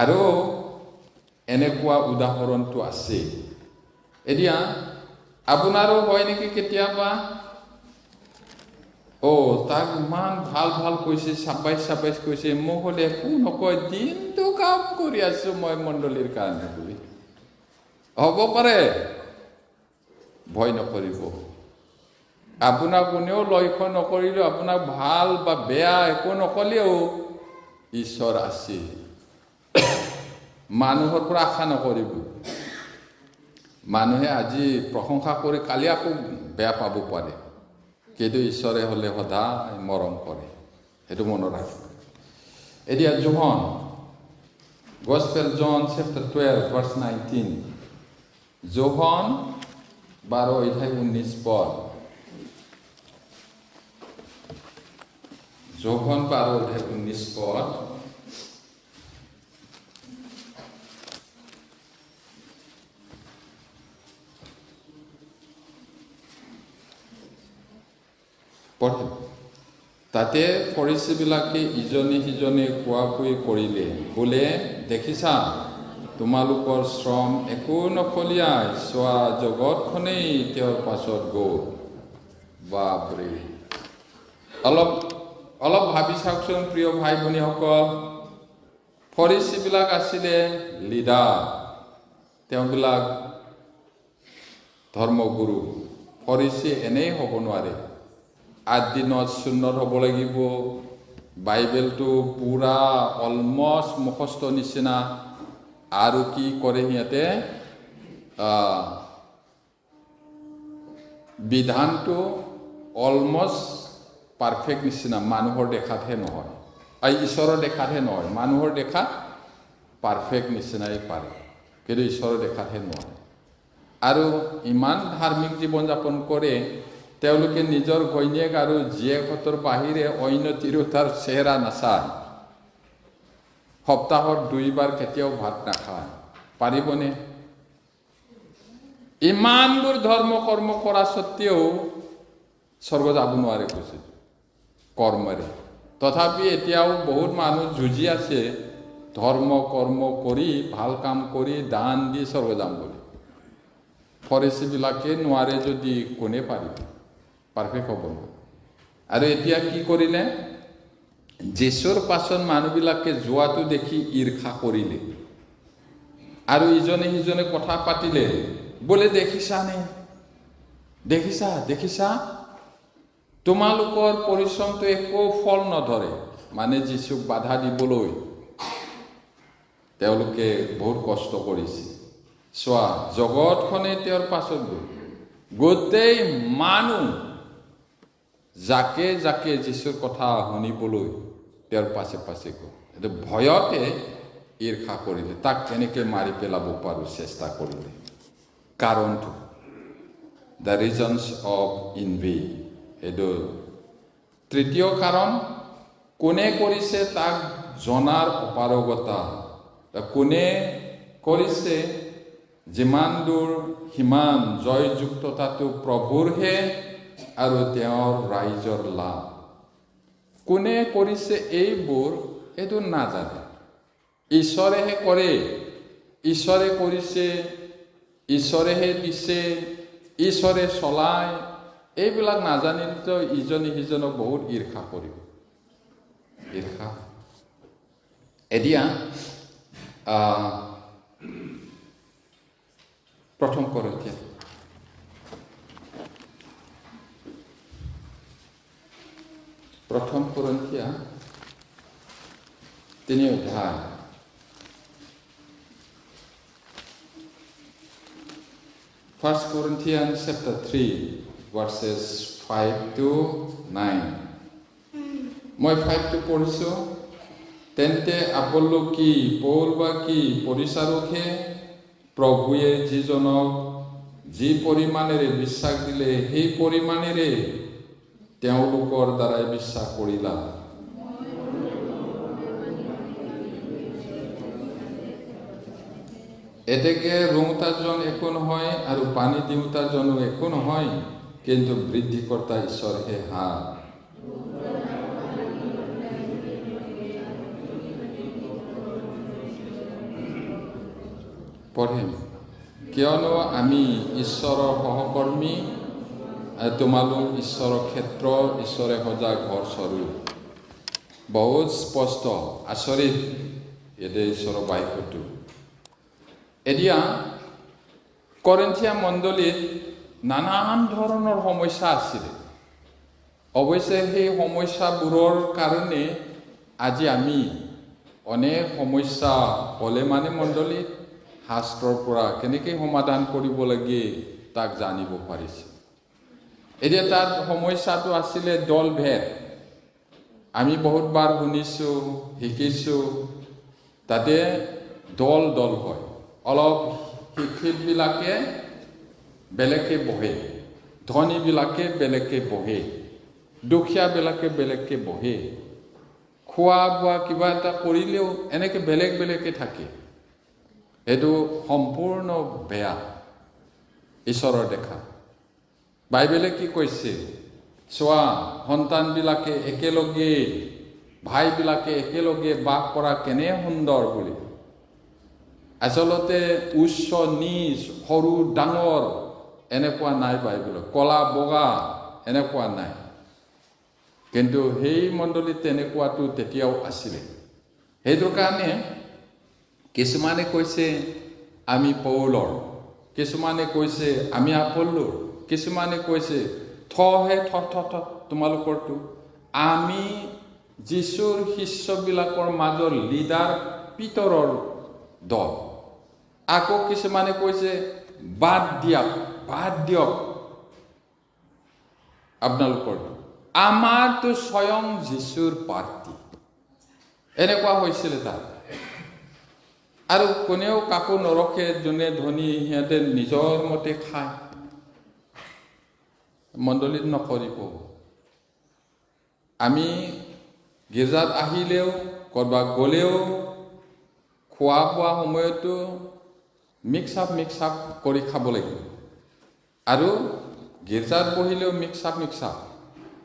আৰু এনেকুৱা উদাহৰণটো আছে। এতিয়া আপোনাৰো হয় নেকি কেতিয়াবা? তাক ইমান ভাল ভাল কৈছে, চাবাইছ কৈছে, মোক হ'লে একো নকয়, দিনটো কাম কৰি আছো মই মণ্ডলীৰ কাৰণে বুলি। হ'ব পাৰে, ভয় নকৰিব। আপোনাক কোনেও লক্ষ্য নকৰিলেও, আপোনাক ভাল বা বেয়া একো নকলেও ঈশ্বৰ আছে। মানুহৰ পৰা আশা নকৰিব। মানুহে আজি প্ৰশংসা কৰি কালি আকৌ বেয়া পাব পাৰে, কিন্তু ঈশ্বৰে হ'লে সদায় মৰম কৰে, সেইটো মনত ৰাখিব। এতিয়া John, Gospel John chapter 12 verse 19. John 12:19 পদ। জোহন 12:19 পদ। তাতে ফৰিচীবিলাকে ইজনে সিজনে কোৱাকৈ কৰিলে, বোলে দেখিছা তোমালোকৰ শ্ৰম একো নফলিয়াই, চোৱা জগতখনেই তেওঁৰ পাছত গ'ল। বাপৰে, অলপ ভাবি চাওকচোন প্ৰিয় ভাই ভনীসকল। ফৰিচীবিলাক আছিলে লিডাৰ, তেওঁবিলাক ধৰ্মগুৰু। ফৰিচী এনেই হ'ব নোৱাৰে। 8 দিনত সুন্নত হ'ব লাগিব, বাইবেলটো পুৰা অলমষ্ট মুখস্থ নিচিনা। আৰু কি কৰে সিহঁতে? বিধানটো অলমষ্ট পাৰফেক্ট নিচিনা, মানুহৰ দেখাতহে নহয়, ঈশ্বৰৰ দেখাতহে নহয়, মানুহৰ দেখাত পাৰফেক্ট নিচিনাই পাৰে, কিন্তু ঈশ্বৰৰ দেখাতহে নহয়। আৰু ইমান ধাৰ্মিক জীৱন যাপন কৰে, তেওঁলোকে নিজৰ ঘৈণীয়েক আৰু জীয়েকহঁতৰ বাহিৰে অন্য তিৰোতাৰ চেহেৰা নাচায়। সপ্তাহত 2 বাৰ কেতিয়াও ভাত নাখায়। পাৰিবনে? ইমানবোৰ ধৰ্ম কৰ্ম কৰা স্বত্তেও স্বৰ্গ যাব নোৱাৰে কৈছে কৰ্মৰে। তথাপি এতিয়াও বহুত মানুহ যুঁজি আছে ধৰ্ম কৰ্ম কৰি, ভাল কাম কৰি, দান দি স্বৰ্গ যাম বুলি। ফৰিচীবিলাকে নোৱাৰে যদি কোনে পাৰিব? পাৰফেক্ট হ'ব নোৱাৰে। আৰু এতিয়া কি কৰিলে? যীশুৰ পাছত মানুহবিলাকে যোৱাটো দেখি ঈৰ্ষা কৰিলে আৰু ইজনে সিজনে কথা পাতিলে, বোলে দেখিছানে, দেখিছা তোমালোকৰ পৰিশ্ৰমটো একো ফল নধৰে। মানে যীশুক বাধা দিবলৈ তেওঁলোকে বহুত কষ্ট কৰিছে। চোৱা জগতখনে তেওঁৰ পাছত গ'ল, গোটেই মানুহ যাকে যাকে যীশুৰ কথা শুনিবলৈ তেওঁৰ পাছে পাছে গ'ল। এইটো ভয়তে ঈৰ্ষা কৰিলে, তাক কেনেকৈ মাৰি পেলাব পাৰোঁ চেষ্টা কৰিলে। কাৰণটো দ্য ৰিজনছ অফ ইনভি, এইটো তৃতীয় কাৰণ। কোনে কৰিছে তাক জনাৰ অপাৰগতা। কোনে কৰিছে যিমান দূৰ সিমান জয়যুক্ততাটো প্ৰভুৰহে আৰু তেওঁৰ ৰাইজৰ লাভ। কোনে কৰিছে এইবোৰ এইটো নাজানে, ঈশ্বৰেহে কৰে। ঈশ্বৰে কৰিছে, ঈশ্বৰেহে দিছে, ঈশ্বৰে চলায়। এইবিলাক নাজানিলেতো ইজনে সিজনক বহুত ঈৰ্ষা কৰিব। ঈৰ্ষা। এতিয়া প্ৰথম কৰিন্থিয়া প্ৰথম কৰিন্থিয়া 3 অধ্যায় 1 Corinthians chapter 3 verses 5 to 9. মই 5 পঢ়িছোঁ। তেন্তে আপল্লো কি, পৌল বা কি, পৰিচাৰকহে? প্ৰভুৱে যিজনক যি পৰিমাণেৰে বিশ্বাস দিলে সেই পৰিমাণেৰে তেওঁলোকৰ দ্বাৰাই বিশ্বাস কৰিলা। এতেকে ৰুওঁতাজন একো নহয় আৰু পানী দিওঁতাজনো একো নহয়, কিন্তু বৃদ্ধিকৰ্তা ঈশ্বৰহে হাত। পঢ়িম। কিয়নো আমি ঈশ্বৰৰ সহকৰ্মী, তোমালোক ঈশ্বৰৰ ক্ষেত্ৰ, ঈশ্বৰে সজা ঘৰ স্বৰূপ। বহুত স্পষ্ট, আচৰিত এতে ঈশ্বৰৰ বাক্যটো। এতিয়া কৰিন্থিয়া মণ্ডলীত নানান ধৰণৰ সমস্যা আছিল। অৱশ্যে সেই সমস্যাবোৰৰ কাৰণে আজি আমি অনেক সমস্যা হ'লে মণ্ডলীত শাস্ত্ৰৰ পৰা কেনেকৈ সমাধান কৰিব লাগে তাক জানিব পাৰিছে। এতিয়া তাত সমস্যাটো আছিলে দলভেদ। আমি বহুতবাৰ শুনিছোঁ, শিকিছোঁ, তাতে দল হয়। অলপ শিক্ষিতবিলাকে বেলেগকৈ বহে, ধনীবিলাকে বেলেগকৈ বহে, দুখীয়াবিলাকে বেলেগকৈ বহে, খোৱা বোৱা কিবা এটা কৰিলেও এনেকৈ বেলেগকৈ থাকে। এইটো সম্পূৰ্ণ বেয়া ঈশ্বৰৰ দেখা। বাইবেলে কি কৈছে? চোৱা, সন্তানবিলাকে একেলগে, ভাইবিলাকে একেলগে বাস কৰা কেনে সুন্দৰ বুলি। আচলতে উচ্চ নিচ, সৰু ডাঙৰ এনেকুৱা নাই বাইবেলত, কলা বগা এনেকুৱা নাই। কিন্তু সেই মণ্ডলীত তেনেকুৱাটো তেতিয়াও আছিলে। সেইটোৰ কাৰণে কিছুমানে কৈছে আমি পৌলৰ, কিছুমানে কৈছে আমি আপল্লৰ, কিছুমানে কৈছে তোমালোকৰটো। আমি যীশুৰ শিষ্যবিলাকৰ মাজৰ লিডাৰ পিতৰৰ দল। আকৌ কিছুমানে কৈছে বাদ দিয়ক আপোনালোকৰটো, আমাৰতো স্বয়ং যীশুৰ পাৰ্টি। এনেকুৱা হৈছিলে তাত। আৰু কোনেও কাকো নৰখে, যোনে ধনী সিহঁতে নিজৰ মতে খায়। মণ্ডলীত নকৰিব। আমি গীৰ্জাত আহিলেও, ক'ৰবাত গ'লেও, খোৱা বোৱা সময়তো মিক্স আপ কৰি খাব লাগিব। আৰু গীৰ্জাত বহিলেও মিক্স আপ।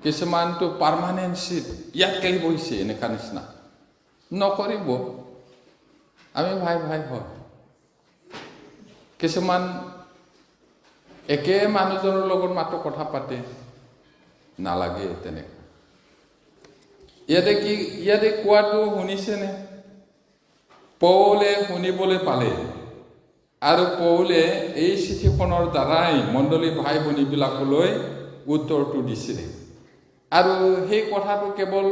কিছুমানটো পাৰ্মানেণ্ট চিট, ইয়াত কেলি বহিছে এনেকুৱা নিচিনা নকৰিব। আমি ভাই হয়। কিছুমান একে মানুহজনৰ লগত মাত্ৰ কথা পাতে, নালাগে তেনেকৈ। ইয়াতে কোৱাটো শুনিছেনে? পৌলে শুনিবলৈ পালে, আৰু পৌলে এই চিঠিখনৰ দ্বাৰাই মণ্ডলী ভাই ভনীবিলাকলৈ উত্তৰটো দিছিলে। আৰু সেই কথাটো কেৱল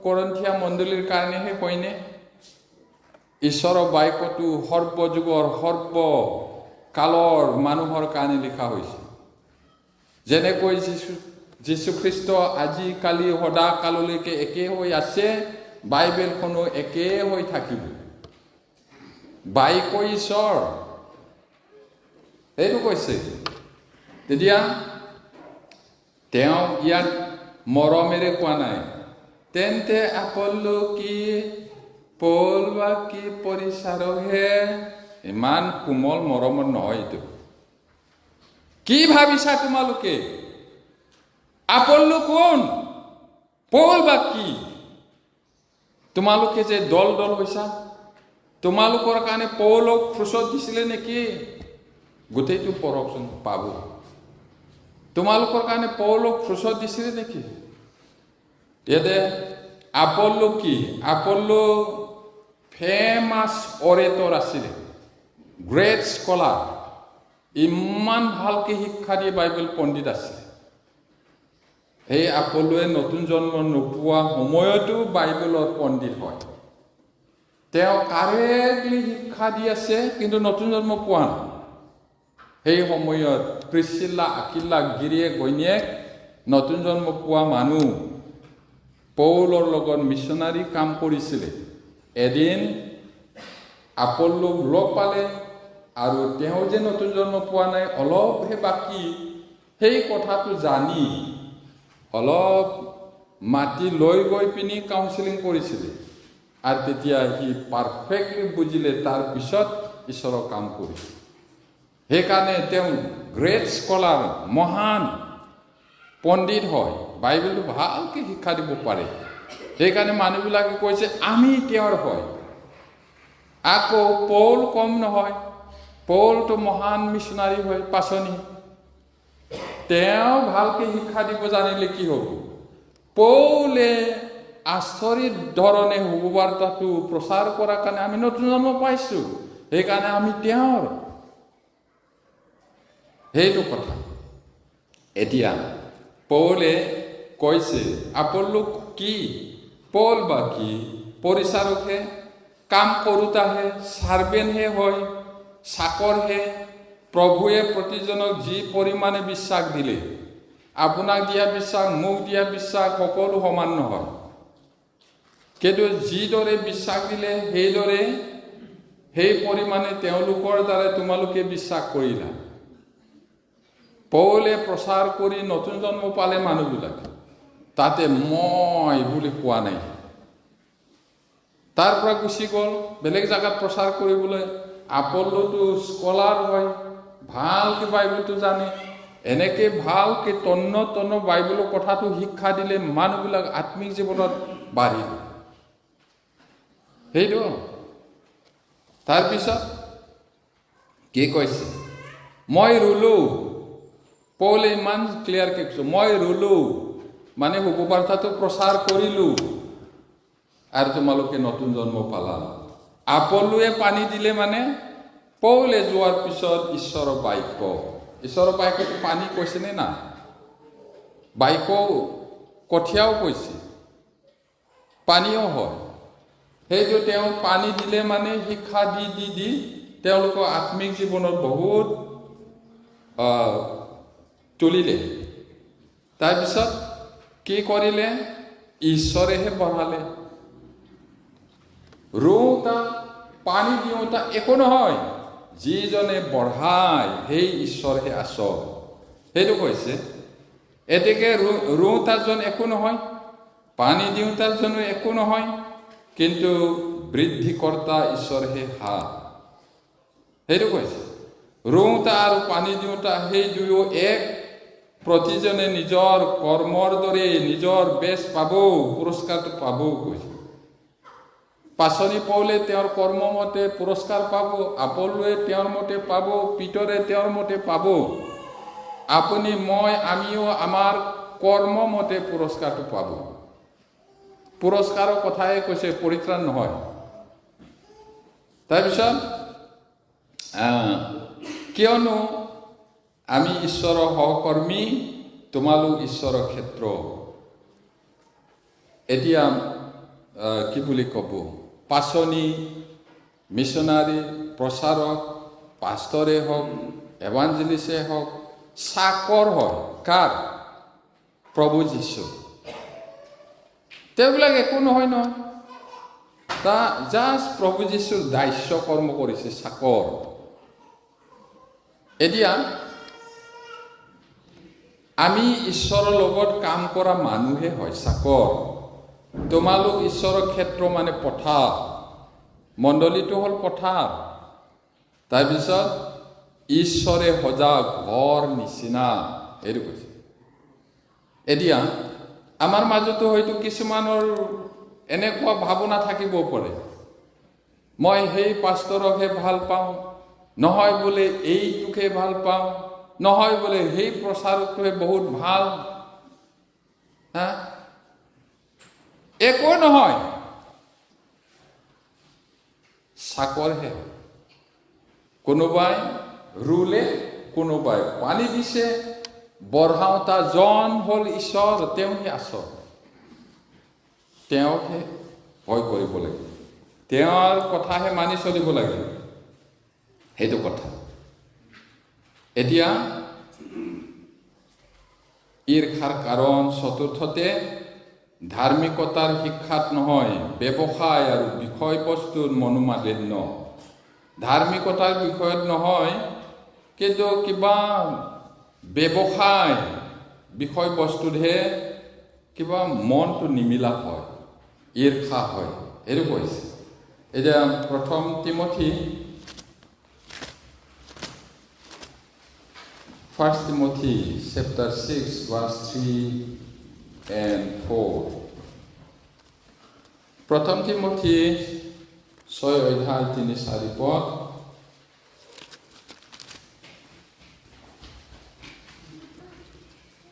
কৰিন্থিয়া মণ্ডলীৰ কাৰণেহে হয়নে? ঈশ্বৰৰ বাক্যটো সৰ্বযুগৰ সৰ্বকালৰ মানুহৰ কাৰণে লিখা হৈছে। যেনেকৈ যীশুখ্ৰীষ্ট আজিকালি সদা কাললৈকে একে হৈ আছে, বাইবেলখনো একে হৈ থাকিব। বাক্য ঈশ্বৰ, এইটো কৈছে। তেতিয়া তেওঁ ইয়াত মৰমেৰে কোৱা নাই, তেন্তে আপল্লো কি, পৌল বা কি, পৰিচাৰকহে। ইমান কোমল মৰমৰ নহয় এইটো। কি ভাবিছা তোমালোকে? আপল্লো কোন, পৌল বা কি? তোমালোকে যে দল হৈছা, তোমালোকৰ কাৰণে পৌলক ক্ৰুচত দিছিলে নেকি? গোটেইটো পঢ়কচোন, পাব। তোমালোকৰ কাৰণে পৌলক ক্ৰুচত দিছিলে নেকি? ইয়াতে আপল্লো কি? আপল্লো ফেমাছ অৰেটৰ আছিলে, গ্ৰেট স্কলাৰ, ইমান ভালকে শিক্ষা দিয়ে বাইবেল পণ্ডিত আছিলে। সেই আপল্লোৱে নতুন জন্ম নোপোৱা সময়তো বাইবেলৰ পণ্ডিত হয়। তেওঁ কাৰেক্টলি শিক্ষা দি আছে, কিন্তু নতুন জন্ম পোৱা নাই। সেই সময়ত প্ৰিচিল্লা, আকিল্লা, গিৰিয়েক, ঘৈণীয়েক নতুন জন্ম পোৱা মানুহ পৌলৰ লগত মিছনাৰী কাম কৰিছিলে। এদিন আপল্লোক লগ পালে আৰু তেওঁ যে নতুন জন্ম পোৱা নাই, অলপহে বাকী, সেই কথাটো জানি অলপ মাতি লৈ গৈ পিনি কাউন্সিলিং কৰিছিলে। আৰু তেতিয়া সি পাৰফেক্টলি বুজিলে, তাৰপিছত ঈশ্বৰৰ কাম কৰিছে। সেইকাৰণে তেওঁ গ্ৰেট স্কলাৰ, মহান পণ্ডিত হয়, বাইবেলটো ভালকে শিক্ষা দিব পাৰে। সেইকাৰণে মানুহবিলাকে কৈছে আমি তেওঁৰ হয়। আকৌ পৌল কম নহয়, পৌলটো মহান মিছনাৰী হয়, পাচনি। তেওঁ ভালকে শিক্ষা দিব জানিলে কি হ'ব? পৌলে আচৰিত ধৰণে সুবাৰ্তাটো প্ৰচাৰ কৰাৰ কাৰণে আমি নতুন জন্ম পাইছোঁ। সেইকাৰণে আমি তেওঁৰ, সেইটো কথা। এতিয়া পৌলে কৈছে আপল্লো কি? পৌল বা কি? পৰিচাৰকহে, কাম কৰোঁতাহে, চাৰ্ভেণ্টহে হয়, চাকৰহে। প্ৰভুৱে প্ৰতিজনক যি পৰিমাণে বিশ্বাস দিলে, আপোনাক দিয়া বিশ্বাস, মোক দিয়া বিশ্বাস সকলো সমান নহয়। কিন্তু যিদৰে বিশ্বাস দিলে সেইদৰে, সেই পৰিমাণে তেওঁলোকৰ দ্বাৰা তোমালোকে বিশ্বাস কৰিলা। পৌলে প্ৰচাৰ কৰি নতুন জন্ম পালে মানুহবিলাকে, তাতে মই বুলি কোৱা নাই। তাৰ পৰা গুচি গ'ল বেলেগ জেগাত প্ৰচাৰ কৰিবলৈ। আপল্লোটো স্কলাৰ হয়, ভালকে বাইবেলটো জানে। এনেকে ভালকে তন্ন বাইবেলৰ কথাটো শিক্ষা দিলে মানুহবিলাক আত্মিক জীৱনত বাঢ়িব। সেইটো তাৰপিছত কি কৈছে? মই ৰুলো। পৌলে ইমান ক্লিয়াৰকে কৈছে, মই ৰুলো মানে সুবাৰ্তাটো প্ৰচাৰ কৰিলো আৰু তোমালোকে নতুন জন্ম পালা। আপল্লোৱে পানী দিলে মানে পৌলে যোৱাৰ পিছত ঈশ্বৰৰ বাক্য, ঈশ্বৰৰ বাক্যটো পানী কৈছেনে না? বাক্য কঠীয়াও কৈছে, পানীও হয়। সেইটো তেওঁ পানী দিলে মানে শিক্ষা দি দি দি তেওঁলোকৰ আত্মিক জীৱনত বহুত তুলিলে। তাৰপিছত কি কৰিলে? ঈশ্বৰেহে বঢ়ালে। ৰোওঁতা, পানী দিওঁতা একো নহয়, যিজনে বঢ়ায় সেই ঈশ্বৰহে আচল। সেইটো কৈছে। এতেকে ৰোওঁতাজন একো নহয়, পানী দিওঁতাজনো একো নহয়, কিন্তু বৃদ্ধিকৰ্তা ঈশ্বৰহে হাত। সেইটো কৈছে। ৰোওঁতা আৰু পানী দিওঁতা সেই দুয়ো এক। প্ৰতিজনে নিজৰ কৰ্মৰ দৰে নিজৰ বেচ পাব, পুৰস্কাৰটো পাব কৈছে। পাচনি পৌলে তেওঁৰ কৰ্ম মতে পুৰস্কাৰ পাব, আপল্লোৱে তেওঁৰ মতে পাব, পিতৰে তেওঁৰ মতে পাব। আপুনি, মই, আমিও আমাৰ কৰ্ম মতে পুৰস্কাৰটো পাব। পুৰস্কাৰৰ কথাই কৈছে, পৰিত্ৰাণ নহয়। তাৰপিছত কিয়নো আমি ঈশ্বৰৰ সহকৰ্মী, তোমালোক ঈশ্বৰৰ ক্ষেত্ৰ। এতিয়া কি বুলি ক'ব? পাচনি, মিছনাৰী, প্ৰচাৰক, পাষ্টৰে হওক, এভাঞ্জেলিষ্টে হওক, চাকৰ হয় কাৰ? প্ৰভু যীশু। তেওঁবিলাক একো নহয় নহয়, জাষ্ট প্ৰভু যীশুৰ দাস্য কৰ্ম কৰিছে, চাকৰ। এতিয়া আমি ঈশ্বৰৰ লগত কাম কৰা মানুহে হয় চাকৰ। তোমালোক ঈশ্বৰৰ ক্ষেত্ৰ মানে পথাৰ, মণ্ডলীটো হ'ল পথাৰ। তাৰপিছত ঈশ্বৰে সজা ঘৰ নিচিনা, এইটো কৈছে। এতিয়া আমাৰ মাজতো হয়তো কিছুমানৰ এনেকুৱা ভাৱনা থাকিব পাৰে, মই সেই পাষ্টৰকহে ভাল পাওঁ, নহয় বোলে এইটোকে ভাল পাওঁ, নহয় বোলে সেই প্ৰচাৰকটোৱে বহুত ভাল। একো নহয়, চাকৰহে। কোনোবাই ৰুলে, কোনোবাই পানী দিছে, বঢ়াওঁতা জন হ'ল ঈশ্বৰ, তেওঁহে আচল। তেওঁকহে ভয় কৰিব লাগে, তেওঁৰ কথাহে মানি চলিব লাগে, সেইটো কথা। এতিয়া ঈৰ্ষাৰ কাৰণ চতুৰ্থতে, ধাৰ্মিকতাৰ শিক্ষাত নহয়, ব্যৱসায় আৰু বিষয়বস্তুৰ মনোমালিন্য। ধাৰ্মিকতাৰ বিষয়ত নহয়, কিন্তু কিবা ব্যৱসায় বিষয়বস্তুতহে কিবা মনটো নিমিলা হয়, ঈৰ্ষা হয়, এইটো কৈছে। এতিয়া প্ৰথম তিমথী 1 Timothy chapter 6 verse 3 and 4. প্ৰথম তিমথী 6 অধ্যায় 3-4 পদ।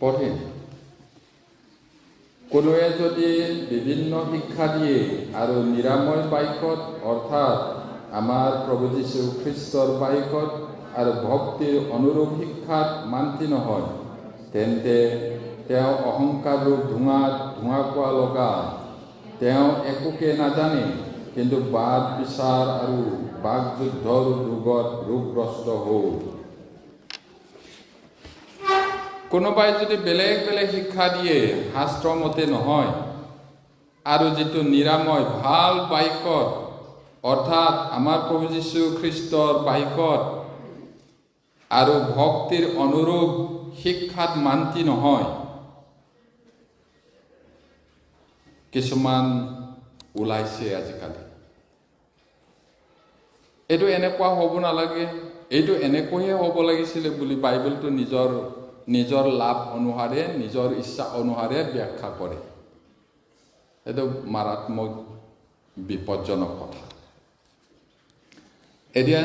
পঢ়ে। কোনোৱে যদি বিভিন্ন শিক্ষা দিয়ে আৰু নিৰাময় বাক্যত, অৰ্থাৎ আমাৰ প্ৰভু যীশু খ্ৰীষ্টৰ বাক্যত আৰু ভক্তিৰ অনুৰূপ শিক্ষাত মান্তি নহয়, তেন্তে তেওঁ অহংকাৰ ৰূপ ধোঁৱা কোৱা লগা। তেওঁ একোকে নাজানে, কিন্তু বাদ বিচাৰ আৰু বাকযুদ্ধৰ ৰোগত ৰোগগ্ৰস্ত হ'ল। কোনোবাই যদি বেলেগ বেলেগ শিক্ষা দিয়ে, শাস্ত্ৰমতে নহয়, আৰু যিটো নিৰাময় ভাল বাক্যত, অৰ্থাৎ আমাৰ প্ৰভু যীশু খ্ৰীষ্টৰ বাক্যত আৰু ভক্তিৰ অনুৰূপ শিক্ষাত মান্তি নহয়, কিছুমান ওলাইছে আজিকালি। এইটো এনেকুৱা হ'ব নালাগে, এইটো এনেকৈহে হ'ব লাগিছিলে বুলি বাইবেলটো নিজৰ লাভ অনুসাৰে, নিজৰ ইচ্ছা অনুসাৰে ব্যাখ্যা কৰে। এইটো মাৰাত্মক বিপদজনক কথা। এতিয়া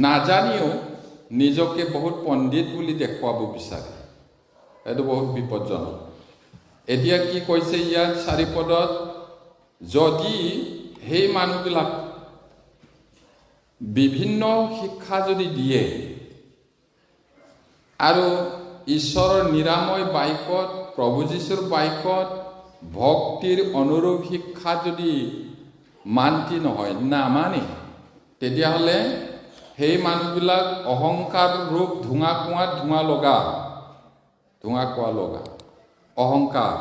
নাজানিও নিজকে বহুত পণ্ডিত বুলি দেখুৱাব বিচাৰে, এইটো বহুত বিপদজনক। এতিয়া কি কৈছে ইয়াত 4 পদত, যদি সেই মানুহবিলাক বিভিন্ন শিক্ষা যদি দিয়ে আৰু ঈশ্বৰৰ নিৰাময় বাক্যত, প্ৰভু যীশুৰ বাক্যত ভক্তিৰ অনুৰূপ শিক্ষা যদি মান্তি নহয়, নামানে, তেতিয়াহ'লে সেই মানুহবিলাক অহংকাৰ ৰূপ ধোঁৱা কোৱা লগা। অহংকাৰ।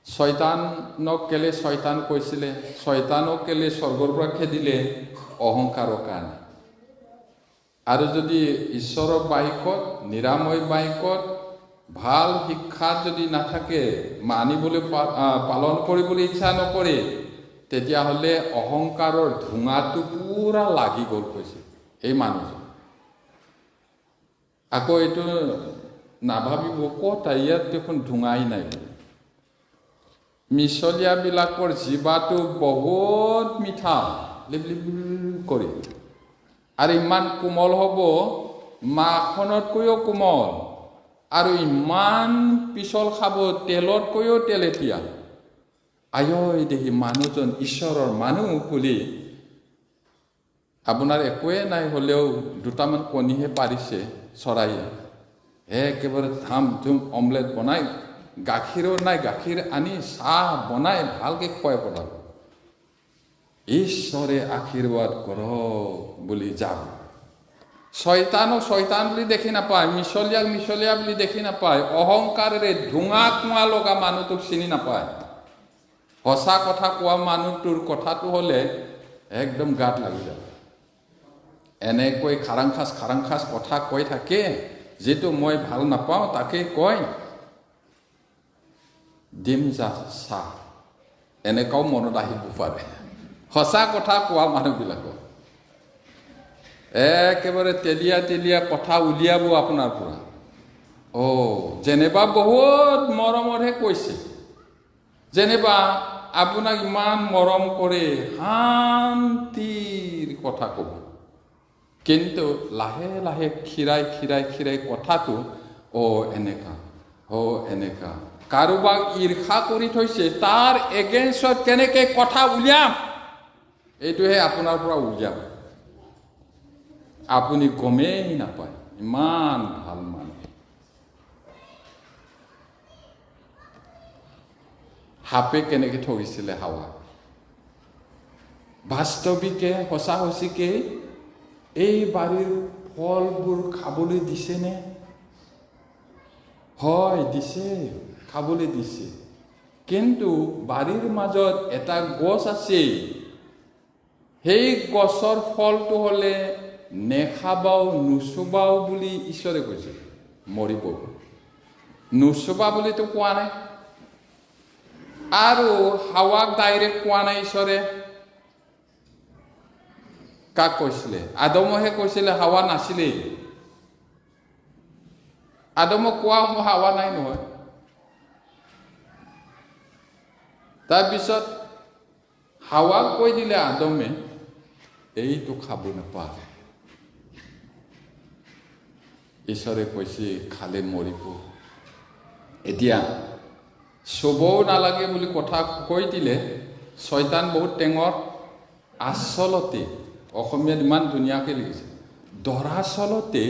শয়তানক কেলে শয়তান কৈছিলে, শয়তানক কেলে স্বৰ্গৰ পৰা খেদিলে, অহংকাৰৰ কাৰণে। আৰু যদি ঈশ্বৰৰ বাক্যত, নিৰাময় বাক্যত ভাল শিক্ষা যদি নাথাকে, মানিবলৈ পালন কৰিবলৈ ইচ্ছা নকৰে, তেতিয়াহ'লে অহংকাৰৰ ধোঁৱাটো পুৰা লাগি গ'ল কৈছে এই মানুহজন। আকৌ এইটো নাভাবিব, ক'ত ইয়াত দেখোন ধোঁৱাই নাই। মিছলীয়াবিলাকৰ জিভাটো বহুত মিঠা, লিপ কৰি, আৰু ইমান কোমল হ'ব, মাখনতকৈও কোমল, আৰু ইমান পিছল খাব, তেলতকৈও তেলেতীয়া। আয়ৈ দেখি মানুহজন ঈশ্বৰৰ মানুহ বুলি, আপোনাৰ একোৱে নাই হ'লেও দুটামান কণীহে পাৰিছে চৰাইয়ে, একেবাৰে ধাম ধুম অমলেট বনাই, গাখীৰো নাই, গাখীৰ আনি চাহ বনাই ভালকৈ খুৱাই পঠাব। ঈশ্বৰে আশীৰ্বাদ কৰক বুলি যাব। শয়তানক শয়তান বুলি দেখি নাপায়, মিছলীয়া বুলি দেখি নাপায়, অহংকাৰেৰে ধোঁৱা কোৱা লগা মানুহটোক চিনি নাপায়। সঁচা কথা কোৱা মানুহটোৰ কথাটো হ'লে একদম গাত লাগি যায়। এনেকৈ খাৰাং খাচ কথা কৈ থাকে, যিটো মই ভাল নাপাওঁ তাকেই কয়। দিম যা চাহ, এনেকুৱাও মনত আহিব পাৰে সঁচা কথা কোৱা মানুহবিলাকক। একেবাৰে তেলীয়া কথা উলিয়াব আপোনাৰ পৰা। যেনিবা বহুত মৰমৰহে কৈছে, যেনিবা আপোনাক ইমান মৰম কৰে, শান্তিৰ কথা ক'ব, কিন্তু লাহে লাহে খিৰাই কথাটো এনেকা কাৰোবাক ঈৰ্ষা কৰি থৈছে তাৰ এগেইনষ্টত কেনেকৈ কথা উলিয়াম এইটোহে আপোনাৰ পৰা উলিয়াম আপুনি গমেই নাপায় ইমান ভাল মানুহ সাপে কেনেকৈ ঠগিছিলে হাৱা বাস্তৱিকে সঁচা সঁচিকে এই বাৰীৰ ফলবোৰ খাবলৈ দিছেনে হয় দিছে খাবলৈ দিছে কিন্তু বাৰীৰ মাজত এটা গছ আছে সেই গছৰ ফলটো হ'লে নেখাবাও নুচুবাও বুলি ঈশ্বৰে কৈছে মৰিব নুচুবা বুলিতো কোৱা নাই আৰু হাৱাক ডাইৰেক্ট কোৱা নাই ঈশ্বৰে কাক কৈছিলে আদমহে কৈছিলে হাৱা নাছিলেই আদমক কোৱা হাৱা নাই নহয় তাৰপিছত হাৱাক কৈ দিলে আদমে এইটো খাব নাপায় ঈশ্বৰে কৈছে খালে মৰিব এতিয়া চুবও নালাগে বুলি কথা কৈ দিলে শয়তান বহুত টেঙৰ আচলতে অসমীয়াত ইমান ধুনীয়াকৈ লিখিছে দৰাচলতে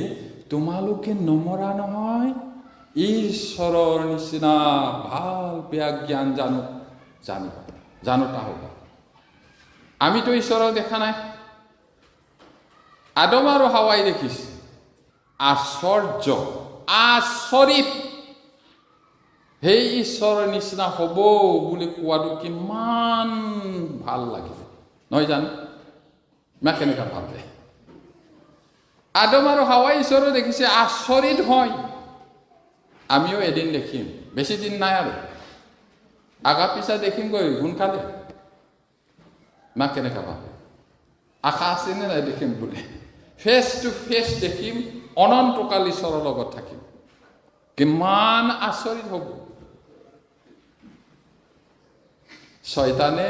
তোমালোকে নমৰা নহয় ঈশ্বৰৰ নিচিনা ভাল বেয়া জ্ঞান জানোতা হ'ব আমিতো ঈশ্বৰক দেখা নাই আদম আৰু হাৱাই দেখিছে আচৰিত সেই ঈশ্বৰৰ নিচিনা হ'ব বুলি কোৱাটো কিমান ভাল লাগিলে নহয় জানো না কেনেকুৱা ভাল লাগে আদম আৰু হাৱাই ঈশ্বৰে দেখিছে আচৰিত হয় আমিও এদিন দেখিম বেছি দিন নাই আৰু আগা পিছা দেখিমগৈ সোনকালে না কেনেকুৱা ভাবে আশা আছেনে নাই দেখিম বুলি ফেচ টু ফেচ দেখিম অনন্তকাল ঈশ্বৰৰ লগত থাকিম কিমান আচৰিত হ'ব শয়তানে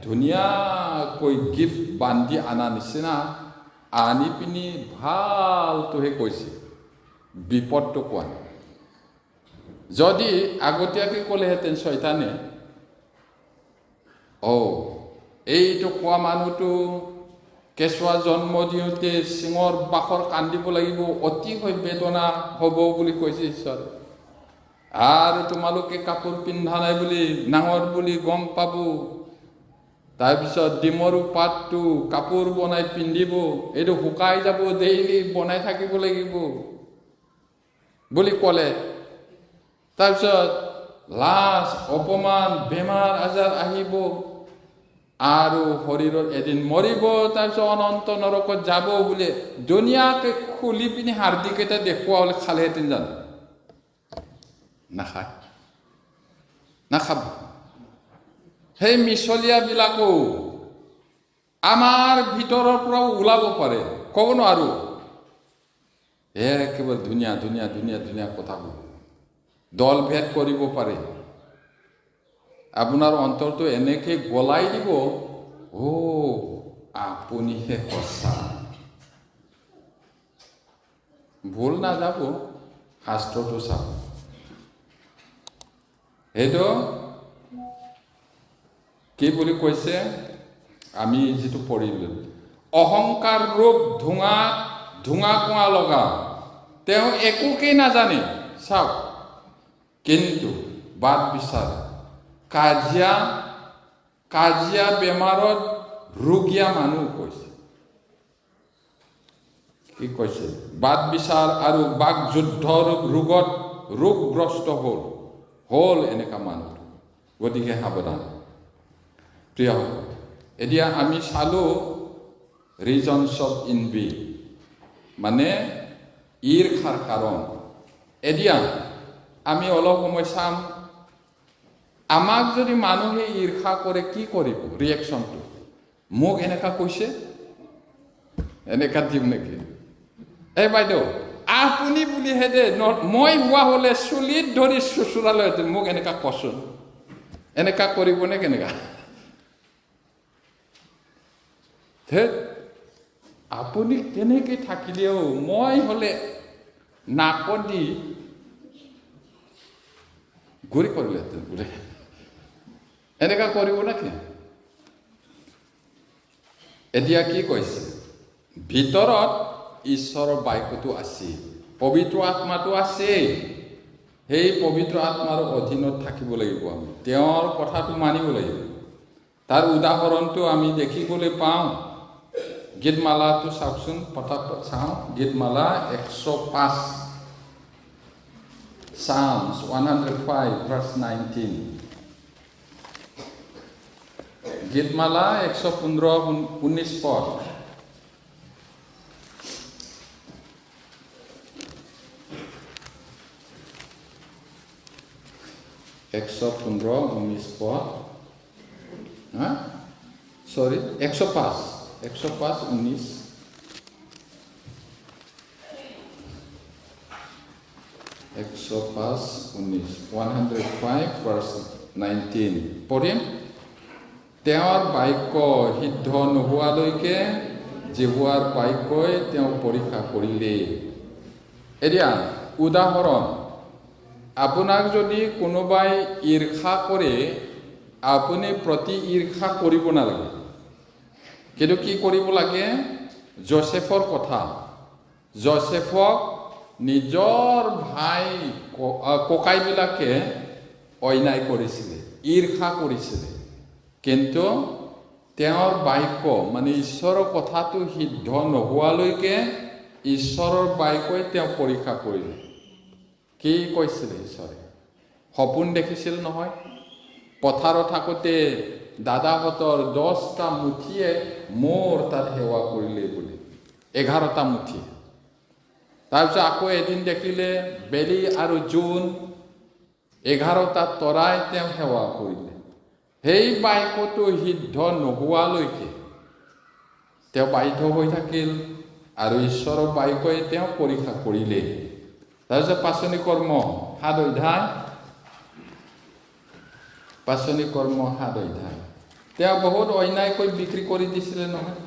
ধুনীয়াকৈ গিফ্ট বান্ধি অনা নিচিনা আনি পিনি ভালটোহে কৈছে বিপদটো কোৱা নাই যদি আগতীয়াকৈ ক'লেহেঁতেন শয়তানে এইটো কোৱা মানুহটো কেঁচুৱা জন্ম দিওঁতে চিঙৰ বাখৰ কান্দিব লাগিব অতিশয় বেদনা হ'ব বুলি কৈছে ঈশ্বৰে আৰু তোমালোকে কাপোৰ পিন্ধা নাই বুলি ডাঙৰ বুলি গম পাব তাৰপিছত ডিমৰু পাতটো কাপোৰ বনাই পিন্ধিব এইটো শুকাই যাব ডেইলি বনাই থাকিব লাগিব বুলি ক'লে তাৰপিছত লাজ অপমান বেমাৰ আজাৰ আহিব আৰু শৰীৰত এদিন মৰিব তাৰপিছত অনন্ত নৰকত যাব বুলি ধুনীয়াকৈ খুলি পিনি হাৰ্দিকেইটা দেখুওৱা হ'লে খালেহেঁতেন জানো নাখায় নাখাব সেই মিছলীয়াবিলাকো আমাৰ ভিতৰৰ পৰাও ওলাব পাৰে ক'ব নোৱাৰো একেবাৰে ধুনীয়া ধুনীয়া ধুনীয়া ধুনীয়া কথাবোৰ দল ভেদ কৰিব পাৰে আপোনাৰ অন্তৰটো এনেকৈ গলাই দিব আপুনিহে সঁচা ভুল নাযাব শাস্ত্ৰটো চাব সেইটো কি বুলি কৈছে আমি যিটো পঢ়িলোঁ অহংকাৰ ৰূপ ধোঁঙা কোঁৱা লগা তেওঁ একোকেই নাজানে চাওক কিন্তু বাদ বিচাৰ কাজিয়া বেমাৰত ৰোগীয়া মানুহ কৈছে কি কৈছে বাদ বিচাৰ আৰু বাক যুদ্ধৰ ৰোগত ৰোগগ্ৰস্ত হ'ল এনেকুৱা মানুহ গতিকে সাৱধান প্ৰিয় এতিয়া আমি চালোঁ ৰিজনছ অফ ইনভি মানে ঈৰ্ষাৰ কাৰণ এতিয়া আমি অলপ সময় চাম আমাক যদি মানুহে ঈৰ্ষা কৰে কি কৰিব ৰিয়েকশ্যনটো মোক এনেকুৱা কৈছে এনেকুৱা দিম নেকি এই বাইদেউ আপুনি বুলিহে দে মই হোৱা হ'লে চুলিত ধৰি চুচুৰালেহেঁতেন মোক এনেকুৱা কচোন এনেকুৱা কৰিবনে কেনেকুৱা ধেত আপুনি কেনেকৈ থাকিলেও মই হ'লে নাকত দি গুৰি কৰিলেহেঁতেন বোলে। এনেকুৱা কৰিব নেকি? এতিয়া কি কৈছে? ভিতৰত ঈশ্বৰৰ বাক্যটো আছে, পবিত্ৰ আত্মাটো আছে। সেই পবিত্ৰ আত্মাৰ অধীনত থাকিব লাগিব আমি, তেওঁৰ কথাটো মানিব লাগিব। তাৰ উদাহৰণটো আমি দেখিবলৈ পাওঁ। গীতমালাটো চাওকচোন, পটাপট চাওঁ। গীতমালা 105, Psalms 105 verse 19। গীতমালা 115:19 পদ। Sorry, 105, 105:19। 105 verse 19 পঢ়িম। তেওঁৰ বাক্য সিদ্ধ নোহোৱালৈকে জিহুৱাৰ বাক্যই তেওঁ পৰীক্ষা কৰিলে। এতিয়া উদাহৰণ, আপোনাক যদি কোনোবাই ঈৰ্ষা কৰে, আপুনি প্ৰতি ঈৰ্ষা কৰিব নালাগে। কিন্তু কি কৰিব লাগে? যোচেফৰ কথা, যোচেফক নিজৰ ভাই ককাইবিলাকে অন্যায় কৰিছিলে, ঈৰ্ষা কৰিছিলে। কিন্তু তেওঁৰ বাক্য মানে ঈশ্বৰৰ কথাটো সিদ্ধ নোহোৱালৈকে ঈশ্বৰৰ বাক্যই তেওঁ পৰীক্ষা কৰিলে। কি কৈছিলে ঈশ্বৰে? সপোন দেখিছিল নহয়, পথাৰত থাকোঁতে দাদাহঁতৰ 10টা মুঠিয়ে মোৰ তাত সেৱা কৰিলে বুলি, 11টা মুঠি। তাৰপিছত আকৌ এদিন দেখিলে বেলি আৰু জোন, 11টা তৰাই তেওঁ সেৱা কৰিলে। সেই বাক্যটো সিদ্ধ নোহোৱালৈকে তেওঁ বাধ্য হৈ থাকিল আৰু ঈশ্বৰৰ বাক্যই তেওঁ পৰীক্ষা কৰিলে। তাৰপিছত পাচনি কৰ্ম 7 অধ্যায়, পাচনি কৰ্ম 7 অধ্যায়। তেওঁ বহুত অন্যায়কৈ বিক্ৰী কৰি দিছিলে নহয়,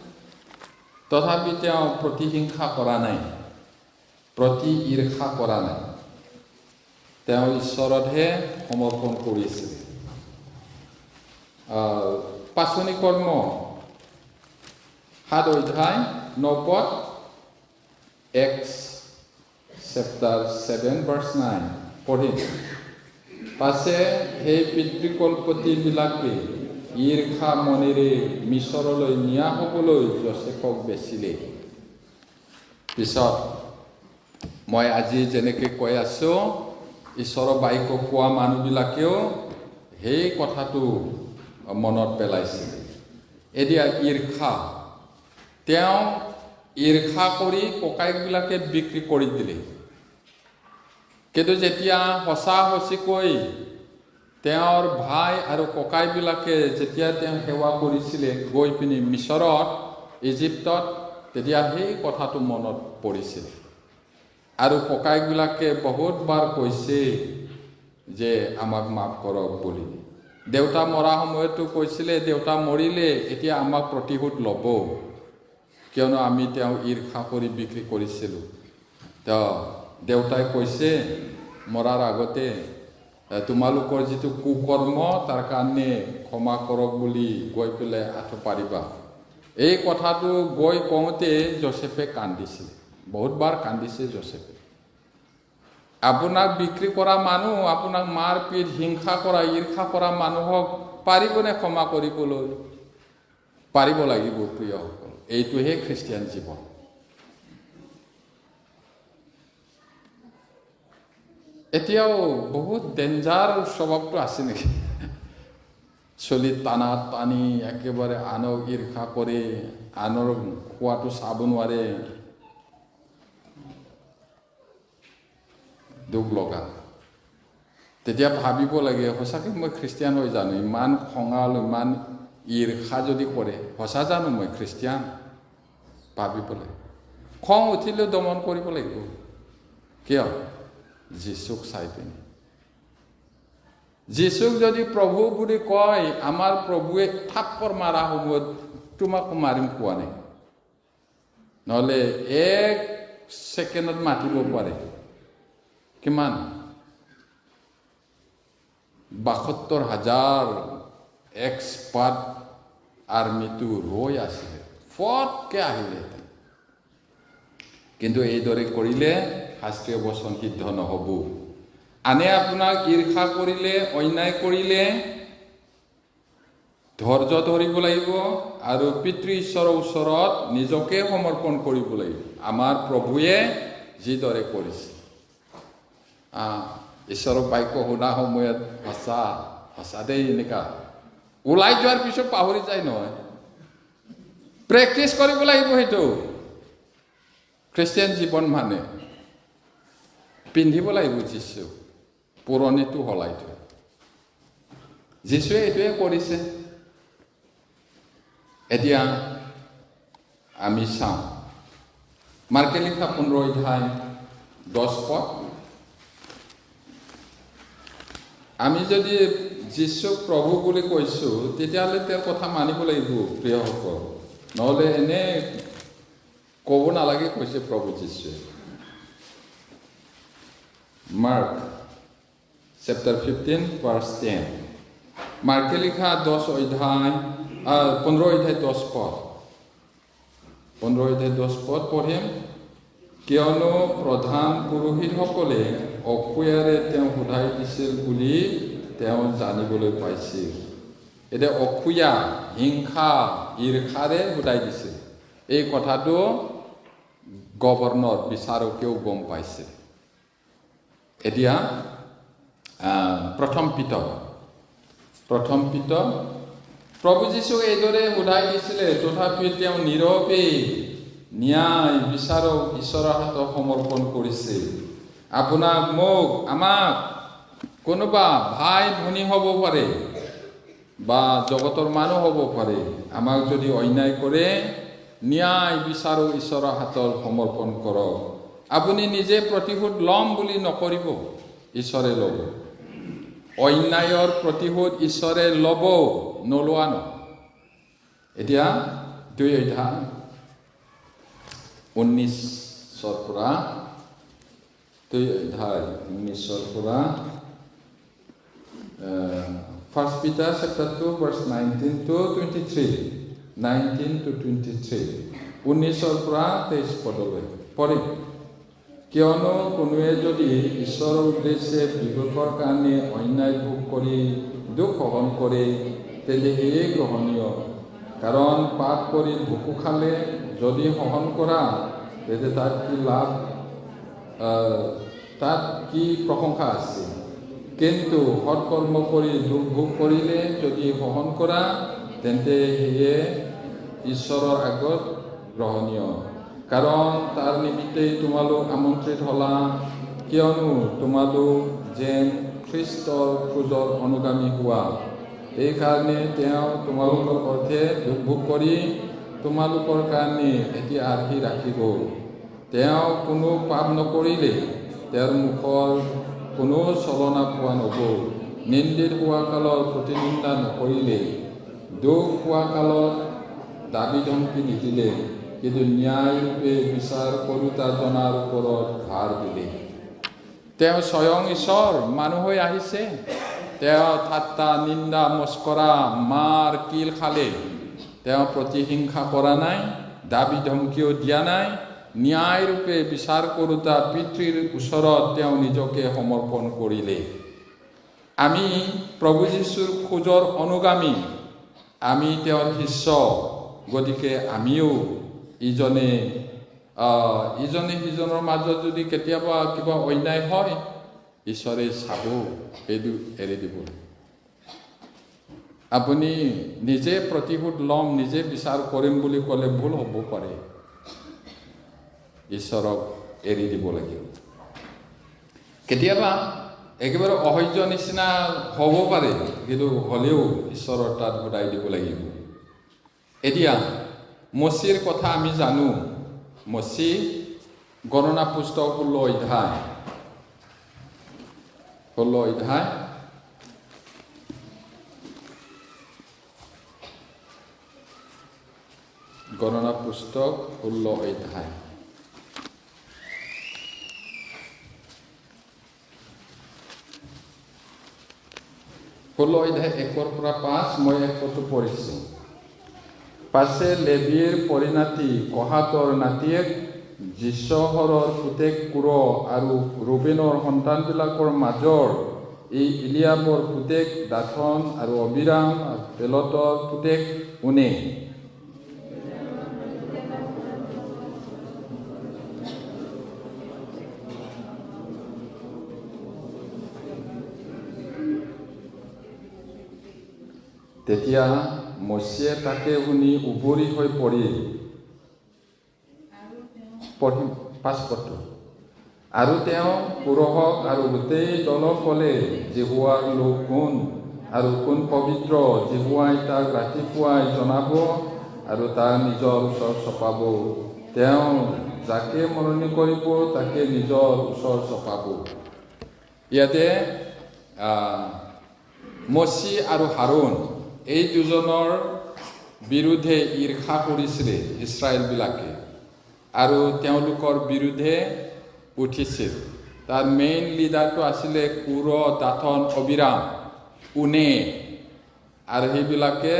তথাপি তেওঁ প্ৰতিহিংসা কৰা নাই, প্ৰতি ঈৰ্ষা কৰা নাই। তেওঁ ঈশ্বৰতহে সমৰ্পণ কৰিছিলে। পাচনি কৰ্ম 7 অধ্যায় 9 পদ, Acts chapter 7 verse 9 পঢ়িম। পাছে সেই পিতৃকল্পতিবিলাকে ঈৰ্ষা মনেৰে মিছৰলৈ নিয়া হ'বলৈ যোচেফক বেচিলে। পিছত মই আজি যেনেকৈ কৈ আছোঁ, ঈশ্বৰৰ বাক্য কোৱা মানুহবিলাকেও সেই কথাটো মনত পেলাইছিল। এতিয়া ঈৰ্ষা, তেওঁ ঈৰ্ষা কৰি ককাইবিলাকে বিক্ৰী কৰি দিলে। কিন্তু যেতিয়া সঁচা সঁচিকৈ তেওঁৰ ভাই আৰু ককাইবিলাকে যেতিয়া তেওঁ সেৱা কৰিছিলে গৈ পিনি মিছৰত, ইজিপ্তত, তেতিয়া সেই কথাটো মনত পৰিছিল। আৰু ককাইবিলাকে বহুতবাৰ কৈছে যে আমাক মাফ কৰক বুলি। দেউতা মৰা সময়তো কৈছিলে, দেউতা মৰিলে, এতিয়া আমাক প্ৰতিশোধ ল'ব, কিয়নো আমি তেওঁ ঈৰ্ষা কৰি বিক্ৰী কৰিছিলোঁ। দেউতাই কৈছে মৰাৰ আগতে, তোমালোকৰ যিটো কুকৰ্ম তাৰ কাৰণে ক্ষমা কৰক বুলি গৈ পেলাই আঁঠু পাৰিবা। এই কথাটো গৈ কওঁতে যোচেফে কান্দিছিলে, বহুতবাৰ কান্দিছে যোচেফে। আপোনাক বিক্ৰী কৰা মানুহ, আপোনাক মাৰ পিত হিংসা কৰা, ঈৰ্ষা কৰা মানুহক পাৰিবনে ক্ষমা কৰিবলৈ? পাৰিব লাগিব প্ৰিয়সকল। এইটোহে খ্ৰীষ্টিয়ান জীৱন। এতিয়াও বহুত ডেঞ্জাৰ স্বভাৱটো আছে নেকি? চলি টানা টানি একেবাৰে আনক ঈৰ্ষা কৰে, আনৰ খোৱাটো চাব নোৱাৰে, দুখ লগা। তেতিয়া ভাবিব লাগে, সঁচাকৈ মই খ্ৰীষ্টিয়ান হৈ জানো? ইমান খঙাল, ইমান ঈৰ্ষা যদি কৰে, সঁচা জানো মই খ্ৰীষ্টিয়ান? ভাবিব লাগে। খং উঠিলেও দমন কৰিব লাগিব। কিয়? যীশুক চাই পিনি। যীশুক যদি প্ৰভু বুলি কয়, আমাৰ প্ৰভুৱে থাপ্পৰ মাৰা সময়ত তোমাকো মাৰিম কোৱা নাই, নহ'লে 1 ছেকেণ্ডত মাতিব পাৰে। কিমান 72,000 এক্সপাৰ্ট আৰ্মিটো ৰৈ আছিলে, ফটকৈ আহিলে। কিন্তু এইদৰে কৰিলে শাস্ত্ৰীয় বচন সিদ্ধ নহ'ব। আনে আপোনাক ঈৰ্ষা কৰিলে, অন্যায় কৰিলে ধৈৰ্য ধৰিব লাগিব আৰু পিতৃ ঈশ্বৰৰ ওচৰত নিজকে সমৰ্পণ কৰিব লাগিব, আমাৰ প্ৰভুৱে যিদৰে কৰিছে। ঈশ্বৰৰ বাক্য শুনা সময়ত সঁচা দেই, এনেকুৱা ওলাই যোৱাৰ পিছত পাহৰি যায় নহয়। প্ৰেক্টিচ কৰিব লাগিব। সেইটো খ্ৰীষ্টিয়ান জীৱন মানে পিন্ধিব লাগিব যীশু, পুৰণিটো সলাই থৈ। যীশুৱে এইটোৱে কৰিছে। এতিয়া আমি চাওঁ মাৰ্কে লিখা 15 অধ্যায় 10 পদ। আমি যদি যীশুক প্ৰভু বুলি কৈছোঁ, তেতিয়াহ'লে তেওঁৰ কথা মানিব লাগিব প্ৰিয়সকল, নহ'লে এনে ক'ব নালাগে কৈছে প্ৰভু যীশুৱে। Mark chapter 15 verse 10। মাৰ্কে লিখা 15 অধ্যায় 10 পদ। 15 অধ্যায় 10 পদ পঢ়িম। কিয়নো প্ৰধান পুৰোহিতসকলে অসূয়াৰে তেওঁ সোধাই দিছিল বুলি তেওঁ জানিবলৈ পাইছিল। এতিয়া অসূয়া, হিংসা, ঈৰ্ষাৰে সোধাই দিছিল। এই কথাটো গভৰ্ণৰ, বিচাৰকেও গম পাইছিল। এতিয়া প্ৰথম পিতৰ প্ৰভু যীশুক এইদৰে সোধাই দিছিলে, তথাপি তেওঁ নীৰৱে ন্যায় বিচাৰক ঈশ্বৰৰ হাতত সমৰ্পণ কৰিছে। আপোনাক, মোক, আমাক কোনোবা ভাই ভনী হ'ব পাৰে বা জগতৰ মানুহ হ'ব পাৰে, আমাক যদি অন্যায় কৰে ন্যায় বিচাৰক ঈশ্বৰৰ হাতত সমৰ্পণ কৰক। আপুনি নিজে প্ৰতিশোধ ল'ম বুলি নকৰিব, ঈশ্বৰে ল'ব। অন্যায়ৰ প্ৰতিশোধ ঈশ্বৰে ল'ব, নোলোৱা ন। এতিয়া 2 অধ্যায় 19 পৰা 2 অধ্যায় 19 পৰা 1 Peter chapter 2 verse 19 to 23 19 to 23 19 পৰা 23 পদলৈ পঢ়িম। কিয়নো কোনোৱে যদি ঈশ্বৰৰ উদ্দেশ্যে বিবেকৰ কাৰণে অন্যায় ভোগ কৰি দুখ সহন কৰে, তেন্তে সেয়ে গ্ৰহণীয়। কাৰণ পাপ কৰি ভোকো খালে যদি সহন কৰা, তেন্তে তাত কি লাভ, তাত কি প্ৰশংসা আছে। কিন্তু সৎকৰ্ম কৰি দুখ ভোগ কৰিলে যদি সহন কৰা, তেন্তে সেয়ে ঈশ্বৰৰ আগত গ্ৰহণীয়। কাৰণ তাৰ নিমিত্তেই তোমালোক আমন্ত্ৰিত হ'লা, কিয়নো তোমালোক যেন খ্ৰীষ্টৰ খোজৰ অনুগামী হোৱা। এইকাৰণে তেওঁ তোমালোকৰ অৰ্থে দুখ ভোগ কৰি তোমালোকৰ কাৰণে এতিয়া আৰ্হি ৰাখিব। তেওঁ কোনো পাপ নকৰিলে তেওঁৰ মুখৰ কোনো চলনা পোৱা নগ'ল। নিন্দিত হোৱা কালত প্ৰতিনিন্দা নকৰিলে, দুখ পোৱা কালত দাবী ধমকি নিদিলে, কিন্তু ন্যায়ৰূপে বিচাৰ কৰোঁতা জনাৰ ওপৰত ভাৰ দিলে। তেওঁ স্বয়ং ঈশ্বৰ মানুহ হৈ আহিছে। তেওঁ ঠাট্টা, নিন্দা, মস্কৰা, মাৰ কিল খালে। তেওঁ প্ৰতিহিংসা কৰা নাই, দাবী ধমকিও দিয়া নাই। ন্যায়ৰূপে বিচাৰ কৰোঁতা পিতৃৰ ওচৰত তেওঁ নিজকে সমৰ্পণ কৰিলে। আমি প্ৰভু যীশুৰ খোজৰ অনুগামী, আমি তেওঁৰ শিষ্য। গতিকে আমিও ইজনে সিজনৰ মাজত যদি কেতিয়াবা কিবা অন্যায় হয়, ঈশ্বৰে চাব, সেইটো এৰি দিব। আপুনি নিজে প্ৰতিশোধ ল'ম, নিজে বিচাৰ কৰিম বুলি ক'লে ভুল হ'ব পাৰে। ঈশ্বৰক এৰি দিব লাগিব। কেতিয়াবা একেবাৰে অসহ্য নিচিনা হ'ব পাৰে, কিন্তু হ'লেও ঈশ্বৰৰ তাত ঘূৰাই দিব লাগিব। এতিয়া মচীৰ কথা আমি জানো। মচী গণনা পুস্তক 16 অধ্যায় গণনা পুস্তক 16 অধ্যায় 16 অধ্যায় 1-5 মই একটো পঢ়িছোঁ। পাছে লেবীৰ পৰিণাতি কহাতৰ নাতিয়েক যিশ্বহৰৰ পুতেক কুৰ আৰু ৰুবেনৰ সন্তানবিলাকৰ মাজৰ এই ইলিয়াবৰ পুতেক দাথন আৰু অবিৰাম আৰু পেলতৰ পুতেক উনে। তেতিয়া মচিয়ে তাকে শুনি উভৰি হৈ পৰিল। পঢ়িম 5 পদটো। আৰু তেওঁ পুৰোহক আৰু গোটেই দলক ক'লে, জিহুৱাৰ লোক কোন আৰু কোন পবিত্ৰ, জিহুৱাই তাক ৰাতিপুৱাই জনাব আৰু তাৰ নিজৰ ওচৰ চপাব। তেওঁ যাকে মৰণি কৰিব তাকে নিজৰ ওচৰ চপাব। ইয়াতে মচি আৰু হাৰুন এই দুজনৰ বিৰুদ্ধে ঈৰ্ষা কৰিছিলে ইছৰাইলবিলাকে আৰু তেওঁলোকৰ বিৰুদ্ধে উঠিছিল। তাৰ মেইন লিডাৰটো আছিলে কুৰ, দাথন, অবিৰাম, উনে। আৰু সেইবিলাকে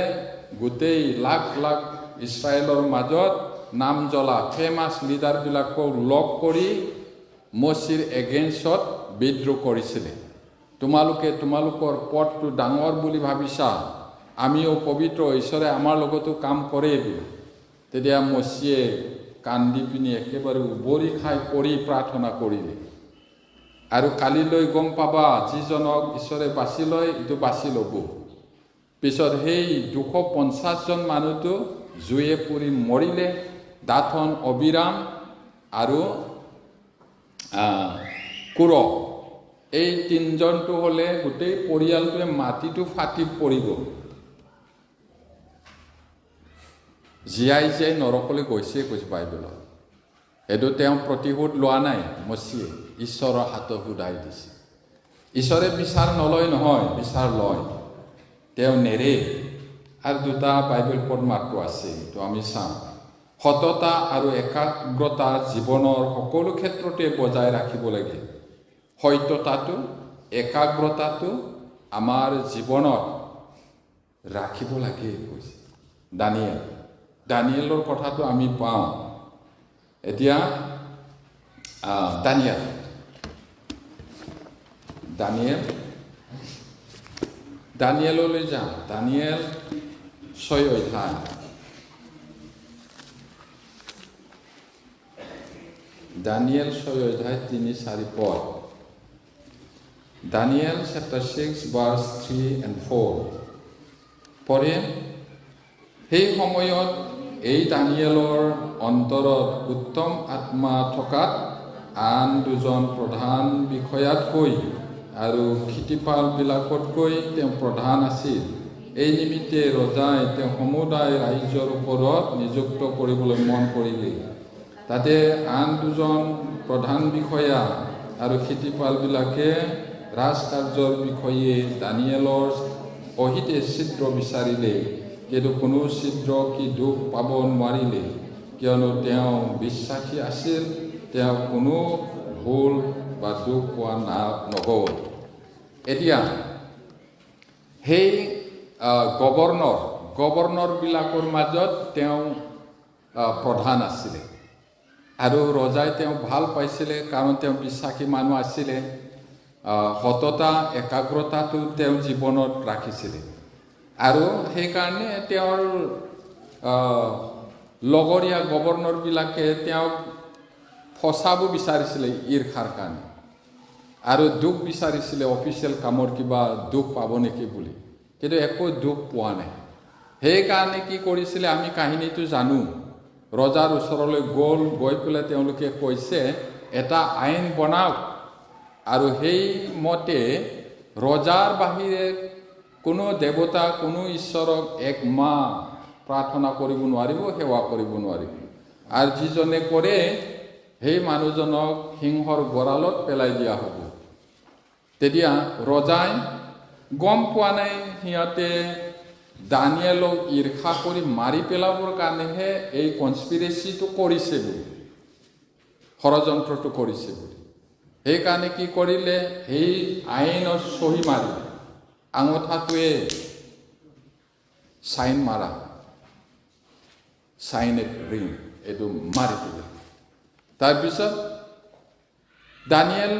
গোটেই লাখ লাখ ইছৰাইলৰ মাজত নাম জ্বলা ফেমাছ লিডাৰবিলাকক লগ কৰি মচিৰ এগেইনষ্টত বিদ্ৰোহ কৰিছিলে। তোমালোকে তোমালোকৰ পদটো ডাঙৰ বুলি ভাবিছা, আমিও পবিত্ৰ, ঈশ্বৰে আমাৰ লগতো কাম কৰে বুলি। তেতিয়া মচিয়ে কান্দি পিনি একেবাৰে উভৰি খাই পৰি প্ৰাৰ্থনা কৰিলে। আৰু কালিলৈ গম পাবা, যিজনক ঈশ্বৰে বাছি লয় এইটো বাছি ল'ব। পিছত সেই 250জন মানুহটো জুয়ে পুৰি মৰিলে। দাথন, অবিৰাম আৰু কুৰ, এই 3জনটো হ'লে গোটেই পৰিয়ালটোৱে মাটিটো ফাটি পৰিব। জীয়াই জীয়াই নৰকলৈ গৈছে বাইবেলত। এইটো তেওঁ প্ৰতিশোধ লোৱা নাই মচিয়ে, ঈশ্বৰৰ হাতত সুধাই দিছে। ঈশ্বৰে বিচাৰ নলয় নহয়, বিচাৰ লয়, তেওঁ নেৰে। আৰু 2টা বাইবেল পদ মাত্ৰ আছে, এইটো আমি চাম। সততা আৰু একাগ্ৰতা জীৱনৰ সকলো ক্ষেত্ৰতে বজাই ৰাখিব লাগে। সত্যতাটো, একাগ্ৰতাটো আমাৰ জীৱনত ৰাখিব লাগে কৈছে দানিয়েলৰ কথাটো আমি পাওঁ। এতিয়া দানিয়েললৈ যাম। দানিয়েল 6 অধ্যায়। দানিয়েল 6 অধ্যায় 3-4 পদ। Daniel chapter 6 verse 3 and 4 পঢ়ে। সেই সময়ত এই দানিয়েলৰ অন্তৰত উত্তম আত্মা থকাত আন 2জন প্ৰধান বিষয়াতকৈ আৰু ক্ষিতিপালবিলাকতকৈ তেওঁ প্ৰধান আছিল। এই নিমিত্তে ৰজাই তেওঁ সমুদায় ৰাজ্যৰ ওপৰত নিযুক্ত কৰিবলৈ মন কৰিলে। তাতে আন 2জন প্ৰধান বিষয়া আৰু ক্ষিতিপালবিলাকে ৰাজকাৰ্যৰ বিষয়ে দানিয়েলৰ অহিতে ছিদ্ৰ বিচাৰিলে, কিন্তু কোনো ছিদ্ৰ কি দুখ পাব নোৱাৰিলে, কিয়নো তেওঁ বিশ্বাসী আছিল। তেওঁ কোনো ভুল বা দুখ পোৱা নগ'ল। এতিয়া সেই গভৰ্ণৰবিলাকৰ মাজত তেওঁ প্ৰধান আছিলে আৰু ৰজাই তেওঁক ভাল পাইছিলে, কাৰণ তেওঁ বিশ্বাসী মানুহ আছিলে। সততা, একাগ্ৰতাটো তেওঁ জীৱনত ৰাখিছিলে আৰু সেইকাৰণে তেওঁৰ লগৰীয়া গভৰ্ণৰবিলাকে তেওঁক ফচাব বিচাৰিছিলে ঈৰ্ষাৰ কাৰণে আৰু দুখ বিচাৰিছিলে, অফিচিয়েল কামৰ কিবা দুখ পাব নেকি বুলি, কিন্তু একো দুখ পোৱা নাই। সেইকাৰণে কি কৰিছিলে আমি কাহিনীটো জানো। ৰজাৰ ওচৰলৈ গৈ পেলাই তেওঁলোকে কৈছে এটা আইন বনাওক আৰু সেই মতে ৰজাৰ বাহিৰে কোনো দেৱতা, কোনো ঈশ্বৰক 1 মাহ প্ৰাৰ্থনা কৰিব নোৱাৰিব, সেৱা কৰিব নোৱাৰিব। আৰু যিজনে কৰে সেই মানুহজনক সিংহৰ গঁড়ালত পেলাই দিয়া হ'ব। তেতিয়া ৰজাই গম পোৱা নাই সিহঁতে দানিয়েলক ঈৰ্ষা কৰি মাৰি পেলাবৰ কাৰণেহে এই কনস্পিৰেচিটো কৰিছে বুলি, ষড়যন্ত্ৰটো কৰিছে বুলি। সেইকাৰণে কি কৰিলে, সেই আইনত চহী মাৰিলে আঙঠাটোৱে চাইন মাৰা, চাইনেট ৰিং এইটো মাৰি দিলে। তাৰপিছত দানিয়েল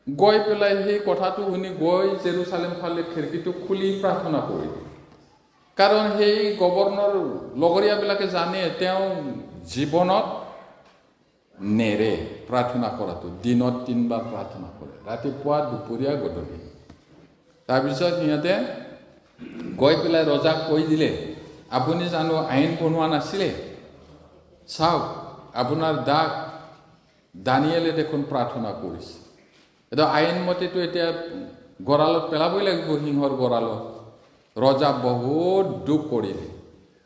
গৈ পেলাই সেই কথাটো শুনি গৈ জেৰুচালেম ফালে খিৰিকীটো খুলি প্ৰাৰ্থনা কৰিলে। কাৰণ সেই গভৰ্ণৰ লগৰীয়াবিলাকে জানে তেওঁ জীৱনত নেৰে প্ৰাৰ্থনা কৰাটো, দিনত 3 বাৰ প্ৰাৰ্থনা কৰে, ৰাতিপুৱা, দুপৰীয়া, গধূলি। তাৰপিছত সিহঁতে গৈ পেলাই ৰজাক কৈ দিলে, আপুনি জানো আইন বনোৱা নাছিলে? চাওক আপোনাৰ দাগ দানিয়েলে দেখোন প্ৰাৰ্থনা কৰিছে। এটা আইন মতেতো এতিয়া গঁড়ালত পেলাবই লাগিব, সিংহৰ গঁড়ালত। ৰজা বহুত দুখ কৰিলে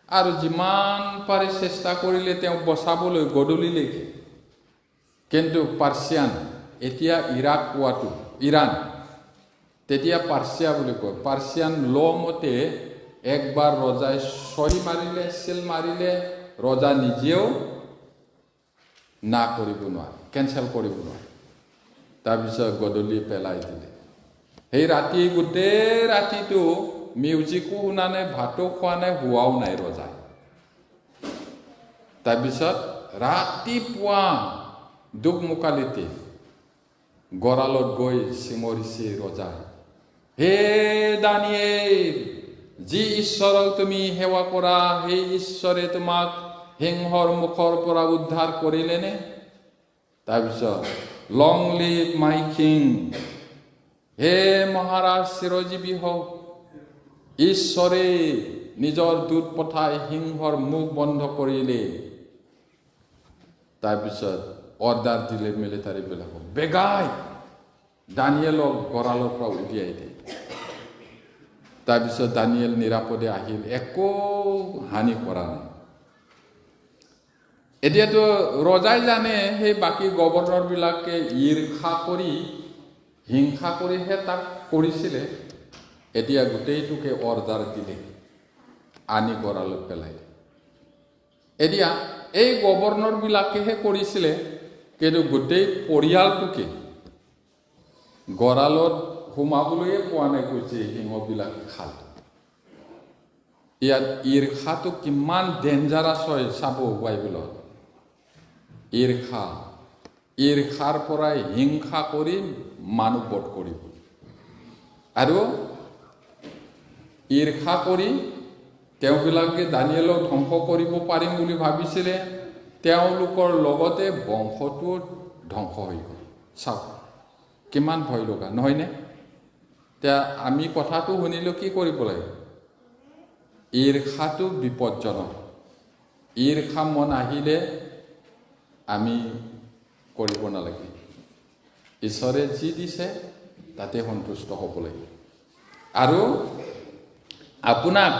আৰু যিমান পাৰে চেষ্টা কৰিলে তেওঁক বচাবলৈ গধূলিলৈকে। কিন্তু পাৰ্চিয়ান, এতিয়া ইৰাক কোৱাটো ইৰাণ, তেতিয়া পাৰ্চিয়া বুলি কয়। পাৰ্চিয়ান ল মতে একবাৰ ৰজাই চহী মাৰিলে, চিল মাৰিলে, ৰজা নিজেও না কৰিব নোৱাৰে, কেঞ্চেল কৰিব নোৱাৰে। তাৰপিছত গধূলি পেলাই দিলে। সেই ৰাতি গোটেই ৰাতিটো মিউজিকো শুনা নাই, ভাতো খোৱা নাই, হোৱাও নাই ৰজাই। তাৰপিছত ৰাতিপুৱা দুকমুকালিতে গঁড়ালত গৈ চিঞৰিছে ৰজাই, হে দানিয়েল, যি ঈশ্বৰক তুমি সেৱা কৰা সেই ঈশ্বৰে তোমাক সিংহৰ মুখৰ পৰা উদ্ধাৰ কৰিলেনে? তাৰপিছত লং লিভ মাই কিং, হে মহাৰাজ চিৰজীৱী হওক, ঈশ্বৰে নিজৰ দূত পঠাই সিংহৰ মুখ বন্ধ কৰিলে। তাৰপিছত অৰ্ডাৰ দিলে মিলিটাৰীবিলাকক, বেগাই দানিয়েলক গঁড়ালৰ পৰা উলিয়াই দিয়ে। তাৰপিছত দানিয়েল নিৰাপদে আহিল, একো হানি কৰা নাই। এতিয়াতো ৰজাই জানে সেই বাকী গভৰ্ণৰবিলাকে ঈৰ্ষা কৰি, হিংসা কৰিহে তাক কৰিছিলে। এতিয়া গোটেইটোকে অৰ্ডাৰ দিলে, আনি গঁড়ালত পেলাই। এতিয়া এই গভৰ্ণৰবিলাকেহে কৰিছিলে, কিন্তু গোটেই পৰিয়ালটোকে গঁড়ালত সোমাবলৈয়ে পোৱা নাই, কৈছে সিংহবিলাকে খাল। ইয়াত ঈৰ্ষাটো কিমান ডেঞ্জাৰাছ হয় চাব বাইবেলত। ঈৰ্ষাৰ পৰাই হিংসা কৰি মানুহ বধ কৰিব। আৰু ঈৰ্ষা কৰি তেওঁবিলাকে দানিয়েলক ধ্বংস কৰিব পাৰিম বুলি ভাবিছিলে, তেওঁলোকৰ লগতে বংশটো ধ্বংস হৈ গ'ল। চাওক কিমান ভয় লগা, নহয়নে? এতিয়া আমি কথাটো শুনিলোঁ, কি কৰিব লাগে? ঈৰ্ষাটো বিপদজনক। ঈৰ্ষা মন আহিলে আমি কৰিব নালাগে। ঈশ্বৰে যি দিছে তাতে সন্তুষ্ট হ'ব লাগে। আৰু আপোনাক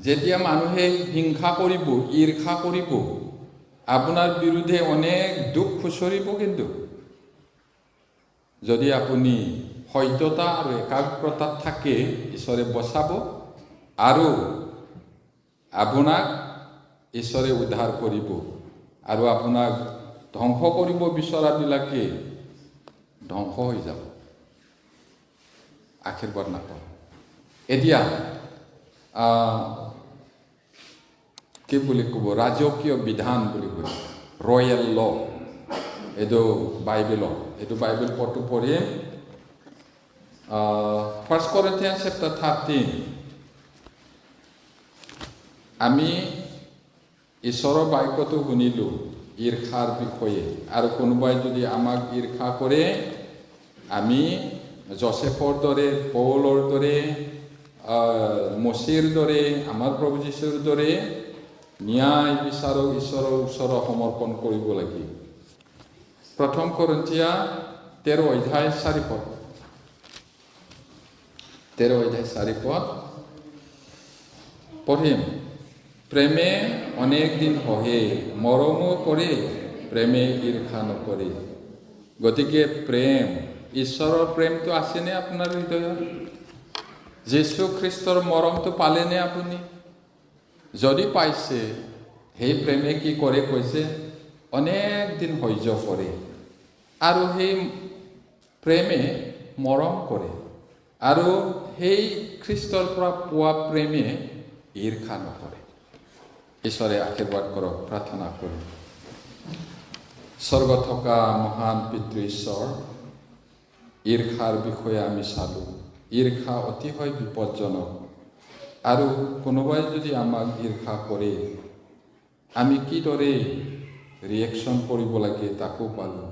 যেতিয়া মানুহে হিংসা কৰিব, ঈৰ্ষা কৰিব, আপোনাৰ বিৰুদ্ধে অনেক দুখ খুচৰিব, কিন্তু যদি আপুনি সত্যতা আৰু একাগ্ৰতাত থাকে, ঈশ্বৰে বচাব আৰু আপোনাক ঈশ্বৰে উদ্ধাৰ কৰিব। আৰু আপোনাক ধ্বংস কৰিব বিচৰাবিলাকে ধ্বংস হৈ যাব, আশীৰ্বাদ নাপাব। এতিয়া কি বুলি ক'ব, ৰাজকীয় বিধান বুলি কয়, ৰয়েল ল, এইটো বাইবেলত, এইটো বাইবেল পঢ়টো পঢ়িম। 1 Corinthians chapter 13। আমি ঈশ্বৰৰ বাক্যটো শুনিলোঁ ঈৰ্ষাৰ বিষয়ে, আৰু কোনোবাই যদি আমাক ঈৰ্ষা কৰে, আমি জোচেফৰ দৰে, পৌলৰ দৰে, মচিৰ দৰে, আমাৰ প্ৰভু যীশুৰ দৰে ন্যায় বিচাৰক ঈশ্বৰৰ ওচৰত সমৰ্পণ কৰিব লাগিব। 1 Corinthians 13 অধ্যায় 4 পদ। 13 অধ্যায় 4 পদ পঢ়িম। প্ৰেমে অনেক দিন সহে, মৰমো কৰে, প্ৰেমে ঈৰ্ষা নকৰে। গতিকে প্ৰেম, ঈশ্বৰৰ প্ৰেমটো আছেনে আপোনাৰ হৃদয়ত? যীশু খ্ৰীষ্টৰ মৰমটো পালেনে আপুনি? যদি পাইছে, সেই প্ৰেমে কি কৰে কৈছে, অনেক দিন সহ্য কৰে, আৰু সেই প্ৰেমে মৰম কৰে, আৰু সেই খ্ৰীষ্টৰ পৰা পোৱা প্ৰেমে ঈৰ্ষা নকৰে। ঈশ্বৰে আশীৰ্বাদ কৰক, প্ৰাৰ্থনা কৰোঁ। স্বৰ্গত থকা মহান পিতৃ ঈশ্বৰ, ঈৰ্ষাৰ বিষয়ে আমি চালোঁ। ঈৰ্ষা অতিশয় বিপদজনক, আৰু কোনোবাই যদি আমাক ঈৰ্ষা কৰে আমি কিদৰে ৰিয়েকশ্যন কৰিব লাগে তাকো পালোঁ।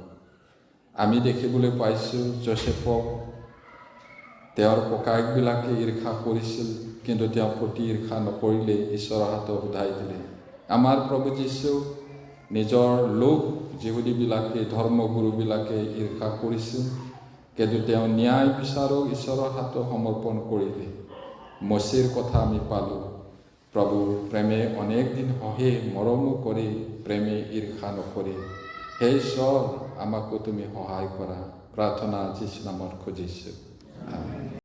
আমি দেখিবলৈ পাইছোঁ যোচেফক তেওঁৰ ককায়েকবিলাকে ঈৰ্ষা কৰিছিল, কিন্তু তেওঁৰ প্ৰতি ঈৰ্ষা নকৰিলে, ঈশ্বৰৰ হাতত উধাই দিলে। আমাৰ প্ৰভু যীশু নিজৰ লোক যিহুদীবিলাকে, ধৰ্মগুৰুবিলাকে ঈৰ্ষা কৰিছিল, কিন্তু তেওঁ ন্যায় বিচাৰক ঈশ্বৰৰ হাতত সমৰ্পণ কৰিলে। মচীৰ কথা আমি পালোঁ। প্ৰভু প্ৰেমে অনেক দিন সহে, মৰমো কৰে, প্ৰেমে ঈৰ্ষা নকৰে। হে ঈশ্বৰ, আমাকো তুমি সহায় কৰা। প্ৰাৰ্থনা যীশু নামত খুজিছোঁ। আমেন।